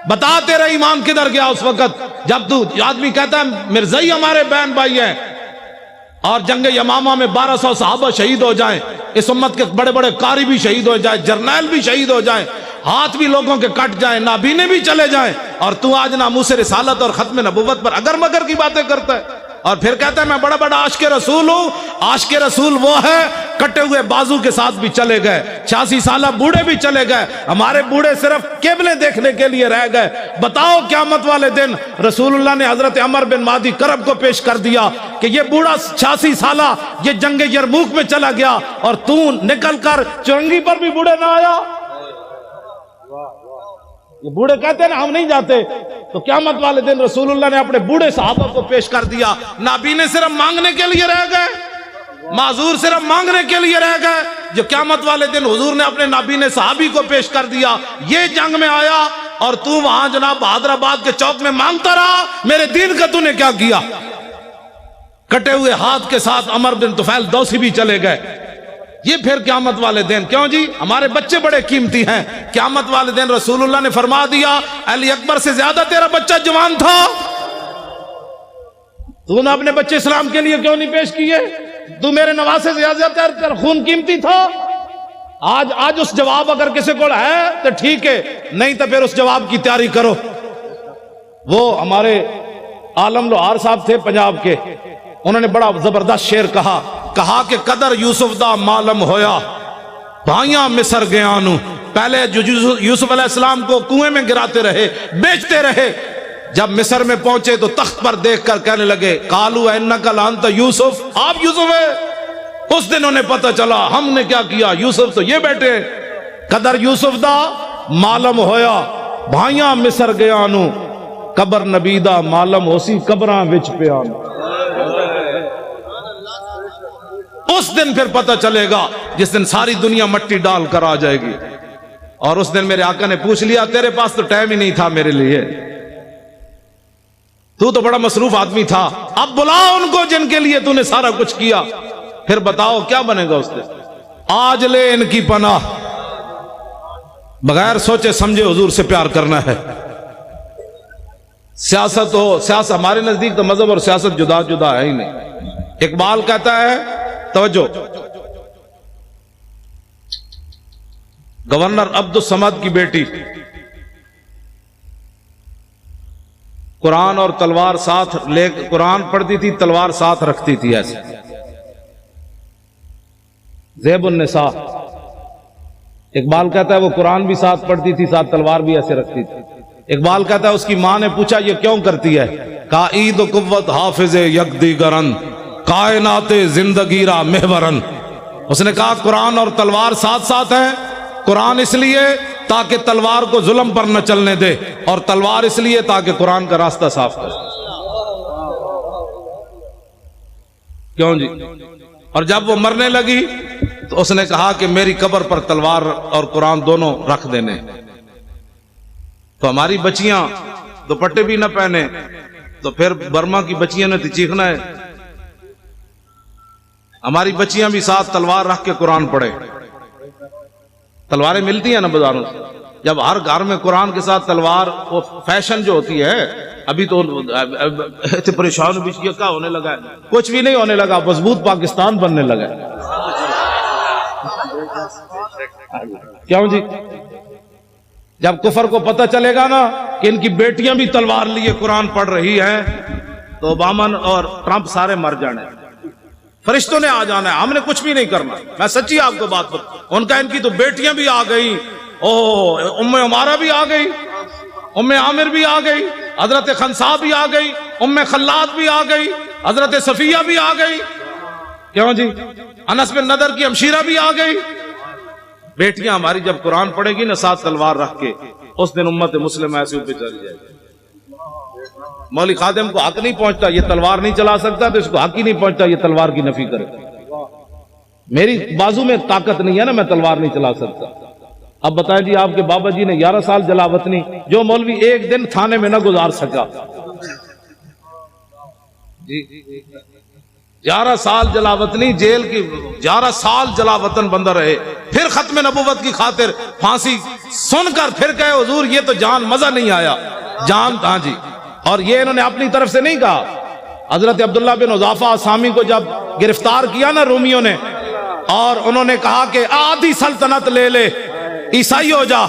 بتا تیرا ایمان کدھر گیا اس وقت جب تو آدمی کہتا ہے مرزائی ہمارے بہن بھائی ہیں اور جنگ یمامہ میں 1200 صحابہ شہید ہو جائیں، اس امت کے بڑے بڑے قاری بھی شہید ہو جائیں، جرنیل بھی شہید ہو جائیں، ہاتھ بھی لوگوں کے کٹ جائیں، نابینے بھی چلے جائیں، اور تو آج ناموس رسالت اور ختم نبوت پر اگر مگر کی باتیں کرتا ہے اور پھر کہتا ہے میں بڑا بڑا عاشق رسول ہوں. عاشق رسول وہ ہے کٹے ہوئے بازو کے ساتھ بھی چلے گئے، 86 سالہ بوڑھے بھی چلے گئے. ہمارے بوڑھے صرف قبلے دیکھنے کے لیے رہ گئے. بتاؤ قیامت والے دن رسول اللہ نے حضرت عمر بن مادی کرب کو پیش کر دیا کہ یہ بوڑھا 86 سالہ یہ جنگ یرموک میں چلا گیا اور تو نکل کر چرنگی پر بھی بوڑھے نہ آیا. یہ بوڑھے کہتے ہیں نا ہم نہیں جاتے. تو قیامت والے دن رسول اللہ نے اپنے بوڑھے صحابہ کو پیش کر دیا. نابینے صرف مانگنے کے لیے رہ گئے، معذور صرف مانگنے کے لیے رہ گئے. جو قیامت والے دن حضور نے اپنے نابینے صحابی کو پیش کر دیا، یہ جنگ میں آیا اور تو وہاں جناب حیدرآباد کے چوک میں مانگتا رہا میرے دین کا تو نے کیا کیا. کٹے ہوئے ہاتھ کے ساتھ عمر بن طفیل دوسی بھی چلے گئے. یہ پھر قیامت والے دن کیوں جی؟ ہمارے بچے بڑے قیمتی ہیں. قیامت والے دن رسول اللہ نے فرما دیا علی اکبر سے زیادہ تیرا بچہ جوان تھا، تو نے اپنے بچے اسلام کے لیے کیوں نہیں پیش کیے؟ تو میرے نواسے سے زیادہ تیرا خون قیمتی تھا. آج اس جواب اگر کسی کو ہے تو ٹھیک ہے، نہیں تو پھر اس جواب کی تیاری کرو. وہ ہمارے عالم لوہار صاحب تھے پنجاب کے، انہوں نے بڑا زبردست شعر کہا کہ قدر یوسف دا معلوم ہویا بھائیاں مصر گیا نو. پہلے جو یوسف علیہ السلام کو کنویں میں گراتے رہے، بیچتے رہے، جب مصر میں پہنچے تو تخت پر دیکھ کر کہنے لگے قالو انک لانت یوسف، آپ یوسف ہے. اس دن انہیں پتہ چلا ہم نے کیا کیا، یوسف تو یہ بیٹے. قدر یوسف دا معلوم ہویا بھائیاں مصر گیا نو، قبر نبی دا معلوم ہوسی قبراں وچ پیا. اس دن پھر پتہ چلے گا جس دن ساری دنیا مٹی ڈال کر آ جائے گی. اور اس دن میرے آقا نے پوچھ لیا تیرے پاس تو ٹائم ہی نہیں تھا میرے لیے، تو بڑا مصروف آدمی تھا، اب بلا ان کو جن کے لیے تو نے سارا کچھ کیا. پھر بتاؤ کیا بنے گا اس دن. آج لے ان کی پناہ، بغیر سوچے سمجھے حضور سے پیار کرنا ہے. سیاست ہمارے نزدیک تو مذہب اور سیاست جدا جدا ہے ہی نہیں. اقبال کہتا ہے توجہ، گورنر عبد الصمد کی بیٹی قرآن اور تلوار ساتھ لے قرآن پڑھتی تھی، تلوار ساتھ رکھتی تھی ایسے. زیب النساء. اقبال کہتا ہے وہ قرآن بھی ساتھ پڑھتی تھی، ساتھ تلوار بھی ایسے رکھتی تھی. اقبال کہتا ہے اس کی ماں نے پوچھا یہ کیوں کرتی ہے؟ کہا عید و قوت حافظ یکدیگرن کائنات زندگی را محورن. اس نے کہا قرآن اور تلوار ساتھ ساتھ ہیں. قرآن اس لیے تاکہ تلوار کو ظلم پر نہ چلنے دے، اور تلوار اس لیے تاکہ قرآن کا راستہ صاف کرے. کیوں جی؟ اور جب وہ مرنے لگی تو اس نے کہا کہ میری قبر پر تلوار اور قرآن دونوں رکھ دینے. تو ہماری بچیاں دوپٹے بھی نہ پہنے تو پھر برما کی بچیاں نے تو چیخنا ہے. ہماری بچیاں بھی ساتھ تلوار رکھ کے قرآن پڑھے. تلواریں ملتی ہیں نا بازاروں سے. جب ہر گھر میں قرآن کے ساتھ تلوار، وہ فیشن جو ہوتی ہے، ابھی تو پریشان بھی کیا ہونے لگا ہے. کچھ بھی نہیں ہونے لگا، مضبوط پاکستان بننے لگا ہے. کیوں جی؟ جب کفر کو پتہ چلے گا نا کہ ان کی بیٹیاں بھی تلوار لیے قرآن پڑھ رہی ہیں تو اوباما اور ٹرمپ سارے مر جانے. فرشتوں نے آ جانا ہے، ہم نے کچھ بھی نہیں کرنا. میں سچی آپ کو بات بتا، ان کا ان کی تو بیٹیاں بھی آ گئی. ام عمارہ بھی آ گئی، ام عامر بھی آ گئی، حضرت خنسا بھی آ گئی، ام خلاد بھی آ گئی، حضرت صفیہ بھی آ گئی. کیوں جی؟ انس بن نضر کی ہمشیرہ بھی آ گئی. بیٹیاں ہماری جب قرآن پڑھے گی نا ساتھ تلوار رکھ کے، اس دن امت مسلمہ ایسے اوپر چل جائے گی. مولوی خادم کو حق نہیں پہنچتا یہ تلوار نہیں چلا سکتا، تو اس کو حق ہی نہیں پہنچتا یہ تلوار کی نفی کرے. میری بازو میں طاقت نہیں ہے نا، میں تلوار نہیں چلا سکتا. اب بتائیں جی، آپ کے بابا جی نے 11 سال جلاوطنی، جو مولوی ایک دن تھانے میں نہ گزار سکا. 11 سال جلاوطنی جیل کی، 11 سال جلاوطن بندہ رہے، پھر ختم نبوت کی خاطر پھانسی سن کر پھر کہے حضور یہ تو جان مزہ نہیں آیا جان. ہاں جی. اور یہ انہوں نے اپنی طرف سے نہیں کہا. حضرت عبداللہ بن حذافہ سامی کو جب گرفتار کیا نا رومیوں نے، اور انہوں نے کہا کہ آدھی سلطنت لے لے، عیسائی ہو جا،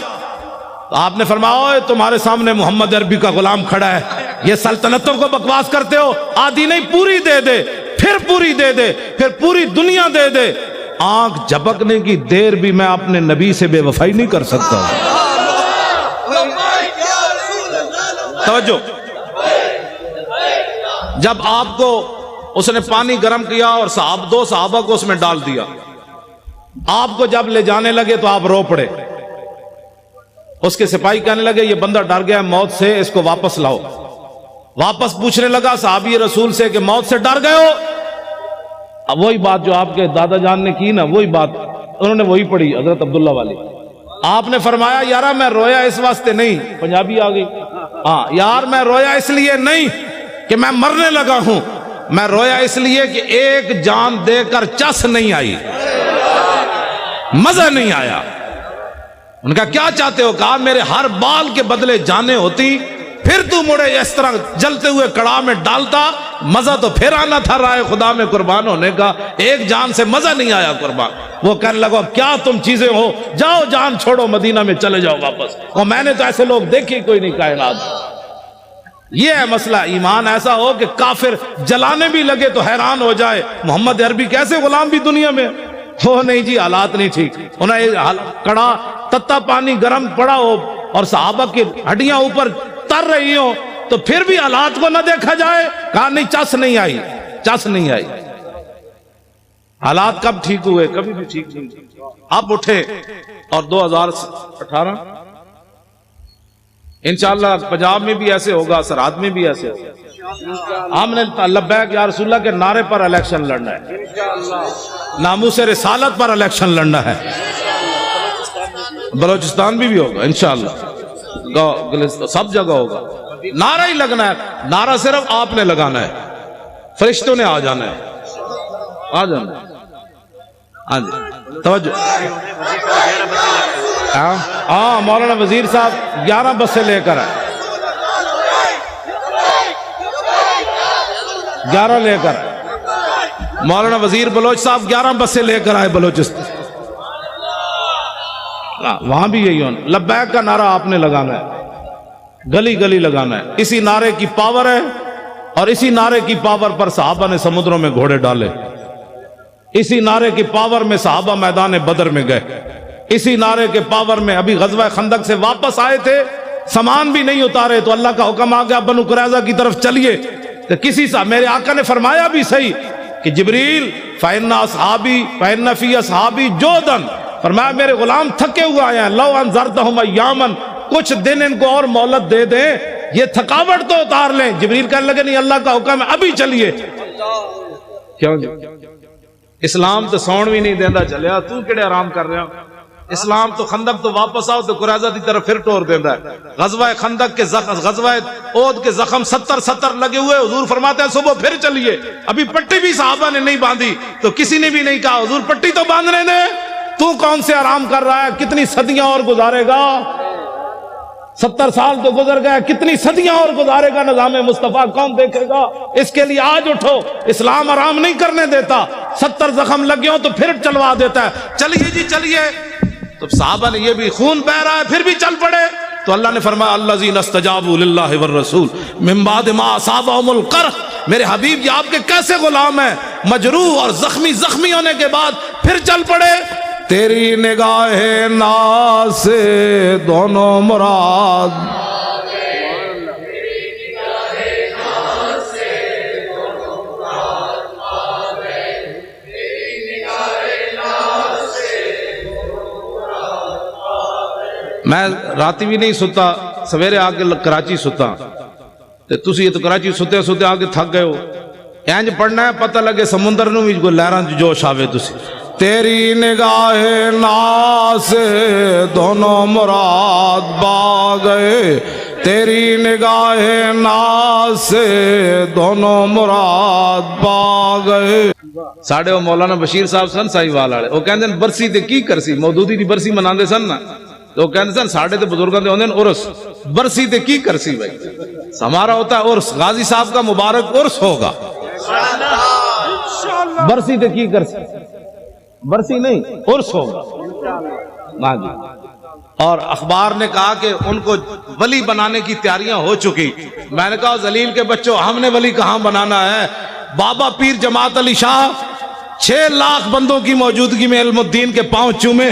تو آپ نے فرمایا تمہارے سامنے محمد عربی کا غلام کھڑا ہے، یہ سلطنتوں کو بکواس کرتے ہو، آدھی نہیں پوری دے دے، پھر پوری دے دے، پھر پوری دنیا دے دے. آنکھ جھپکنے کی دیر بھی میں اپنے نبی سے بے وفائی نہیں کر سکتا. توجہ. جب آپ کو اس نے پانی گرم کیا اور دو صحابہ کو اس میں ڈال دیا، آپ کو جب لے جانے لگے تو آپ رو پڑے. اس کے سپاہی کہنے لگے یہ بندہ ڈر گیا موت سے، اس کو واپس لاؤ. واپس پوچھنے لگا صحابی رسول سے کہ موت سے ڈر گئے ہو؟ اب وہی بات جو آپ کے دادا جان نے کی نا، وہی بات انہوں نے وہی پڑھی حضرت عبداللہ والی. آپ نے فرمایا یارا میں رویا اس واسطے نہیں، پنجابی آ گئی، ہاں یار میں رویا اس لیے نہیں کہ میں مرنے لگا ہوں، میں رویا اس لیے کہ ایک جان دے کر چس نہیں آئی، مزہ نہیں آیا. ان کا کیا چاہتے ہو؟ کہا میرے ہر بال کے بدلے جانیں ہوتی، پھر تو مڑے اس طرح جلتے ہوئے کڑاہ میں ڈالتا، مزہ تو پھر آنا تھا رائے خدا میں قربان ہونے کا، ایک جان سے مزہ نہیں آیا قربان. وہ کہنے لگا کیا تم چیزیں ہو، جاؤ جان چھوڑو مدینہ میں چلے جاؤ واپس. اور میں نے تو ایسے لوگ دیکھے کوئی نہیں کائنات. یہ ہے مسئلہ. ایمان ایسا ہو کہ کافر جلانے بھی لگے تو حیران ہو جائے محمد عربی کیسے غلام بھی دنیا میں ہو. نہیں جی حالات نہیں ٹھیک. انہیں کڑا تتا پانی گرم پڑا ہو اور صحابہ کی ہڈیاں اوپر تر رہی ہوں تو پھر بھی حالات کو نہ دیکھا جائے. کہا نہیں چس نہیں آئی، چس نہیں آئی. حالات کب ٹھیک ہوئے؟ کبھی بھی ٹھیک نہیں. اب اٹھے اور 2018 انشاءاللہ پنجاب میں بھی ایسے ہوگا، سرحد میں بھی ایسے ہوگا. ہم نے لبیک یا رسول اللہ کے نعرے پر الیکشن لڑنا ہے، ناموس رسالت پر الیکشن لڑنا ہے. بلوچستان بھی ہوگا انشاءاللہ، سب جگہ ہوگا. نعرہ ہی لگنا ہے. نعرہ صرف آپ نے لگانا ہے، فرشتوں نے آ جانا ہے، آ جانا ہے. ہاں جی توجہ. ہاں مولانا وزیر صاحب 11 بسیں لے کر آئے، 11 لے کر مولانا وزیر بلوچ صاحب 11 بسیں لے کر آئے بلوچستان، وہاں بھی یہی ہونا، لبیک کا نعرہ آپ نے لگانا ہے، گلی گلی لگانا ہے، اسی نعرے کی پاور ہے، اور اسی نعرے کی پاور پر صحابہ نے سمندروں میں گھوڑے ڈالے، اسی نعرے کی پاور میں صحابہ میدان بدر میں گئے، اسی نعرے کے پاور میں ابھی غزوہ خندق سے واپس آئے تھے، سامان بھی نہیں اتارے تو اللہ کا حکم آ گیا بنو قریظہ کی طرف چلیے، تو کسی سے میرے آقا نے فرمایا بھی صحیح کہ جبریل فَإِنَّ أَصْحَابِي فَإِنَّ فِي أَصْحَابِي جُودًا، فرمایا میرے غلام تھکے ہوئے آئے ہیں، لَوْ أَنذَرْتَهُمْ أَيَّامًا، کچھ دن ان کو اور مہلت دے دیں، یہ تھکاوٹ تو اتار لیں۔ جبریل کہنے لگے نہیں، اللہ کا حکم ہے ابھی چلیے۔ کیوں جی اسلام تو سون بھی نہیں دیندہ چلیا، تو کیڑے آرام کر رہے ہو؟ اسلام تو خندق تو واپس آؤ تو قریظہ دی طرف پھر ٹور دیندہ ہے۔ غزوہ خندق کے غزوہ احد کے زخم 70 لگے ہوئے، حضور فرماتے ہیں صبح پھر چلیے، ابھی پٹی بھی صحابہ نے نہیں باندھی تو کسی نے بھی نہیں کہا حضور پٹی تو باندھنے دیں، تو کون سے آرام کر رہا ہے؟ کتنی صدیاں اور گزارے گا؟ 70 سال تو گزر گئے، کتنی صدیاں اور گزارے گا؟ نظام مصطفیٰ کون دیکھے گا؟ اس کے لیے آج اٹھو، اسلام آرام نہیں کرنے دیتا، 70 زخم لگے ہوں تو پھر چلوا دیتا ہے، چلیے جی چلیے۔ تو صحابہ نے یہ بھی خون بہ رہا ہے پھر بھی چل پڑے، تو اللہ نے فرمایا الذین استجابوا للہ والرسول من بعد ما اصابهم القرح، میرے حبیب یہ آپ کے کیسے غلام ہیں، مجروح اور زخمی ہونے کے بعد پھر چل پڑے۔ تیری نگاہ ناز سے دونوں مراد، میں راتی بھی نہیں ستا، سویرے آگے کراچی ستا، تسی یہ تو کراچی ستے ستے آگے تھک گئے ہو، اینج پڑھنا ہے پتہ لگے سمندر نو بھی کوئی لہراں جوش آوے تسی۔ تیری نگاہ ناز سے دونوں مراد پا گئے، تیری نگاہ ناز سے دونوں مراد پا گئے۔ ساڑھے وہ مولانا بشیر صاحب سن سائی وال آڑے، وہ کہندے ہیں برسی تے کی کرسی، مودودی دی برسی مناندے سن نا، تو کہندے سن ساڑھے تے بزرگاں دے ہوندے عرس، برسی تے کی کرسی بھائی، ہمارا ہوتا ہے عرس، غازی صاحب کا مبارک عرس ہوگا، برسی تے کی کرسی، برسی نہیں عرس ہوگا۔ ہاں جی، اور اخبار نے کہا کہ ان کو ولی بنانے کی تیاریاں ہو چکی، میں نے کہا ذلیل کے بچوں ہم نے ولی کہاں بنانا ہے، بابا پیر جماعت علی شاہ 6 لاکھ بندوں کی موجودگی میں علم الدین کے پاؤں چومے،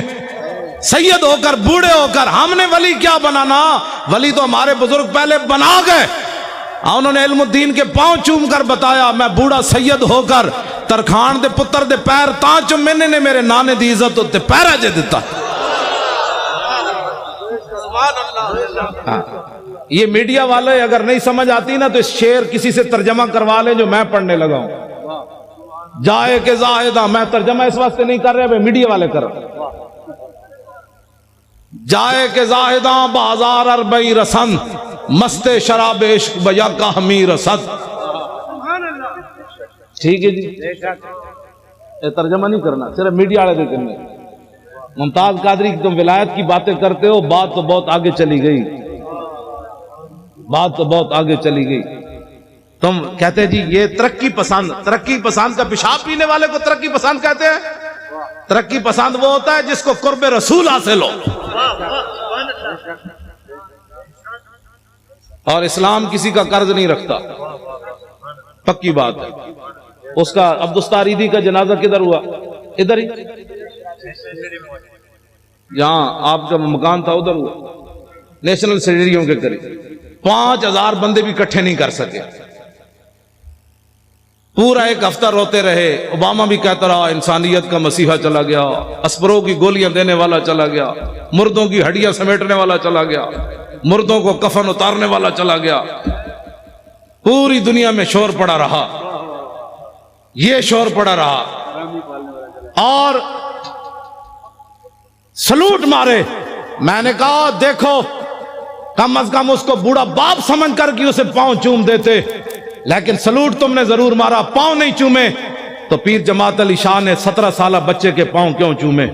سید ہو کر بوڑھے ہو کر، ہم نے ولی کیا بنانا، ولی تو ہمارے بزرگ پہلے بنا گئے، انہوں نے علم الدین کے پاؤں چوم کر بتایا میں بوڑھا سید ہو کر ترخان دے پتر دے پیر تاں چومنے نے میرے نانے دی عزت ہوتے پیرا جے دیتا۔ یہ میڈیا والے اگر نہیں سمجھ آتی نا تو اس شعر کسی سے ترجمہ کروا لیں جو میں پڑھنے لگا ہوں، جائے کہ زاہدہ، میں ترجمہ اس واسطے نہیں کر رہے، میڈیا والے کر رہے، جائے کہ زاہداں بازار اربئی رسن، مست شراب عشق بیا کا ہمی رسد۔ ٹھیک ہے جی، یہ ترجمہ نہیں کرنا، صرف میڈیا والے دے کرنے۔ ممتاز قادری کی تم ولایت کی باتیں کرتے ہو، بات تو بہت آگے چلی گئی، بات تو بہت آگے چلی گئی۔ تم کہتے جی یہ ترقی پسند کا پیشاب پینے والے کو ترقی پسند کہتے ہیں؟ ترقی پسند وہ ہوتا ہے جس کو قرب رسول حاصل ہو، اور اسلام کسی کا قرض نہیں رکھتا، پکی بات ہے۔ اس کا عبدالستاریدی کا جنازہ کدھر ہوا؟ ادھر ہی، جہاں آپ کا مکان تھا ادھر ہوا، نیشنل اسٹیڈیم کے قریب۔ 5000 بندے بھی اکٹھے نہیں کر سکے، پورا ایک ہفتہ روتے رہے۔ اوباما بھی کہتا رہا انسانیت کا مسیحا چلا گیا، اسپروں کی گولیاں دینے والا چلا گیا، مردوں کی ہڈیاں سمیٹنے والا چلا گیا، مردوں کو کفن اتارنے والا چلا گیا۔ پوری دنیا میں شور پڑا رہا، یہ شور پڑا رہا، اور سلوٹ مارے۔ میں نے کہا دیکھو کم از کم اس کو بوڑھا باپ سمجھ کر کہ اسے پاؤں چوم دیتے، لیکن سلوٹ تم نے ضرور مارا، پاؤں نہیں چومے۔ تو پیر جماعت علی شاہ نے 17 سالہ بچے کے پاؤں کیوں چومے؟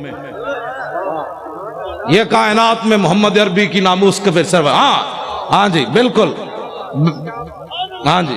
یہ کائنات میں محمد عربی کی ناموس کے پھر سرور، ہاں جی بالکل، ہاں جی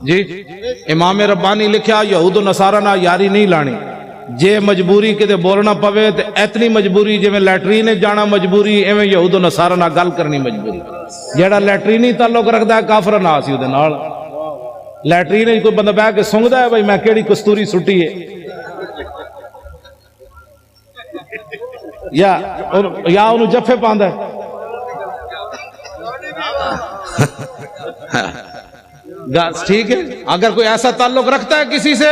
جی امام ربانی لکھیا یہود و نصارہ نہ یاری نہیں لانی جے مجبوری کدے بولنا پوے تے اتنی مجبوری جویں لیٹرین جانا مجبوری ایویں یہود و نصارہ نہ گل کرنی مجبوری جیڑا لیٹرینی تعلق رکھدا ہے کافر نہ سی اودے نال لیٹرین کوئی بندہ بیٹھ کے سونگدا ہے بھائی میں کیڑی کستوری سٹی ہے یا انہوں جفے پاندا ہے ٹھیک ہے اگر کوئی ایسا تعلق رکھتا ہے کسی سے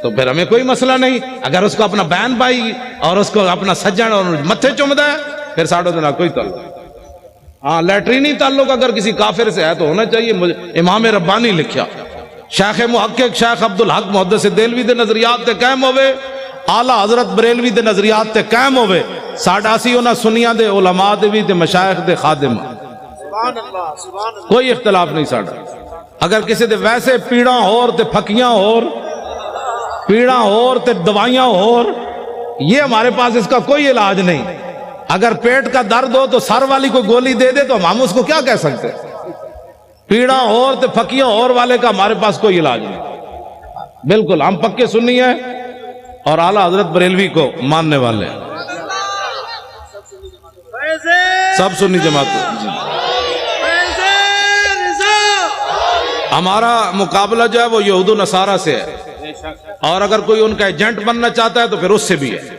تو پھر ہمیں کوئی مسئلہ نہیں اگر اس کو اپنا بہن بھائی اور اس کو اپنا سجن اور متھے چومدا ہے پھر ساڑھوں دن کوئی تعلق ہاں لیٹرینی تعلق اگر کسی کافر سے ہے تو ہونا چاہیے امام ربانی لکھیا شیخ محقق شیخ عبدالحق محدث دہلوی دے نظریات تے قائم ہوئے اعلی حضرت بریلوی دے نظریات تے قائم ہوئے ساڈا سی انہاں سنیاں دے علماء دے بھی تے مشائخ دے خادم کوئی اختلاف نہیں ساڈا اگر کسی دے ویسے پیڑاں ہور تے پھکیاں ہور پیڑاں ہور تے دوائیاں ہور یہ ہمارے پاس اس کا کوئی علاج نہیں اگر پیٹ کا درد ہو تو سر والی کو گولی دے دے تو ہم اس کو کیا کہہ سکتے پیڑاں ہور تے پھکیاں ہور والے کا ہمارے پاس کوئی علاج نہیں بالکل ہم پکے سنی ہیں اور اعلیٰ حضرت بریلوی کو ماننے والے ہیں سب سنی جماعت ہمارا مقابلہ جو ہے وہ یہود و نصارہ سے ہے اور اگر کوئی ان کا ایجنٹ بننا چاہتا ہے تو پھر اس سے بھی ہے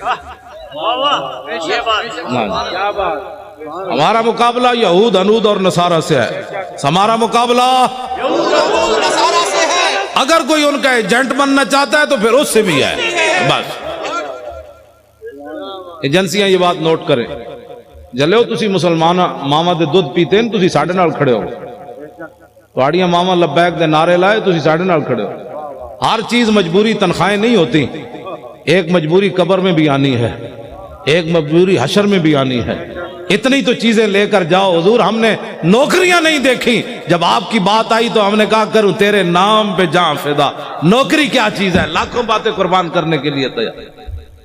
ہمارا مقابلہ یہود انود اور نصارہ سے ہے ہمارا مقابلہ اگر کوئی ان کا ایجنٹ بننا چاہتا ہے تو پھر اس سے بھی ہے بس ایجنسیاں یہ بات نوٹ کریں جلو تسی مسلمان ماما دے دودھ پیتے ہیں تسی ساڑھے نال کھڑے ہو تواڑیاں ماما لبیک دے نعرے لائے تسی ساڑھے نال کھڑے ہو ہر چیز مجبوری تنخواہیں نہیں ہوتی ایک مجبوری قبر میں بھی آنی ہے ایک مجبوری حشر میں بھی آنی ہے اتنی تو چیزیں لے کر جاؤ حضور ہم نے نوکریاں نہیں دیکھی جب آپ کی بات آئی تو ہم نے کہا کروں تیرے نام پہ جاں فدا نوکری کیا چیز ہے لاکھوں باتیں قربان کرنے کے لیے تیار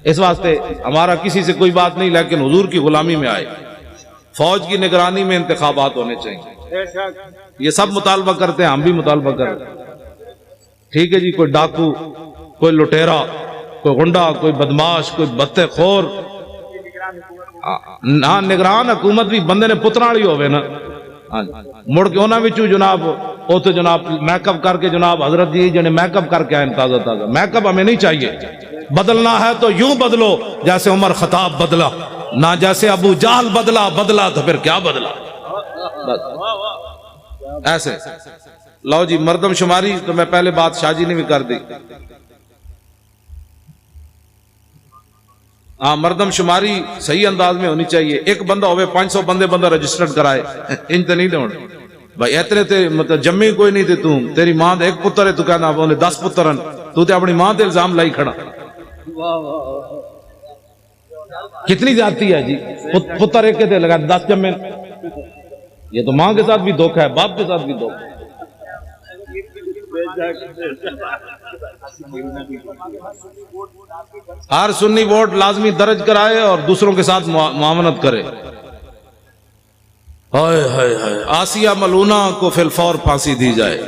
اس واسطے ہمارا کسی سے کوئی بات نہیں لیکن حضور کی غلامی میں آئے فوج کی نگرانی میں انتخابات ہونے چاہیے یہ سب مطالبہ کرتے ہیں ہم بھی مطالبہ کرتے ہیں ٹھیک ہے جی کوئی ڈاکو کوئی لٹیرا کوئی غنڈا کوئی بدماش کوئی بتے خور ہاں نگران حکومت بھی بندے نے پترا والی ہوئے نا مڑ کے انہاں وچوں جناب او تو جناب میک اپ کر کے جناب حضرت جی جنے میک اپ کر کے آئے تازہ تازہ میک اپ ہمیں نہیں چاہیے بدلنا ہے تو یوں بدلو جیسے عمر خطاب بدلا نہ جیسے ابو جہل بدلا تو پھر کیا بدلا ایسے لو جی مردم شماری تو میں پہلے بات شاہ جی نے بھی کر دی ہاں مردم شماری صحیح انداز میں ہونی چاہیے ایک بندہ ہوئے 500 بندہ رجسٹرڈ کرائے ان تے نہیں ہونے بھائی اتنے تے مطلب جمی کوئی نہیں تے تم تیری ماں دے ایک پتر ہے تو کہنا انہیں 10 پتر ہیں تو تے اپنی ماں دے الزام لائی کھڑا کتنی زیادتی ہے جی پتر ایک کے تے لگا 10 جمے یہ تو ماں کے ساتھ بھی دھوکہ ہے باپ کے ساتھ بھی دھوکہ ہے ہر سنی ووٹ لازمی درج کرائے اور دوسروں کے ساتھ معاونت کرے آسیہ ملونہ کو فی الفور پھانسی دی جائے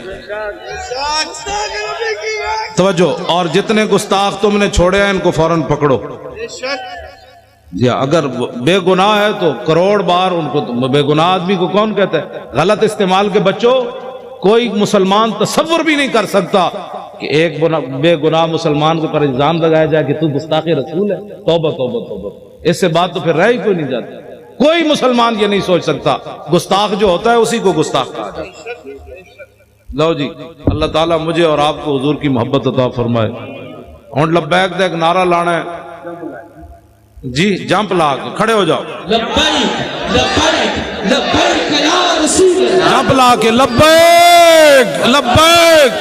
توجہ اور جتنے گستاخ تم نے چھوڑے ہیں ان کو فوراً پکڑو جی اگر بے گناہ ہے تو کروڑ بار ان کو بے گناہ آدمی کو کون کہتا ہے غلط استعمال کے بچوں کوئی مسلمان تصور بھی نہیں کر سکتا کہ ایک بے گناہ مسلمان کو پر الزام لگایا جائے کہ تو گستاخ رسول ہے توبہ توبہ توبہ اس سے بات تو پھر رہ ہی کوئی نہیں جاتی کوئی مسلمان یہ نہیں سوچ سکتا گستاخ جو ہوتا ہے اسی کو گستاخ کہا جاتا ہے لو جی اللہ تعالیٰ مجھے اور آپ کو حضور کی محبت عطا فرمائے ہون لبیک دے ایک نعرہ لانا ہے جی جمپ لا کے کھڑے ہو جاؤ لبیک لبیک لبیک یا رسول اللہ جمپ لا کے لبیک لبیک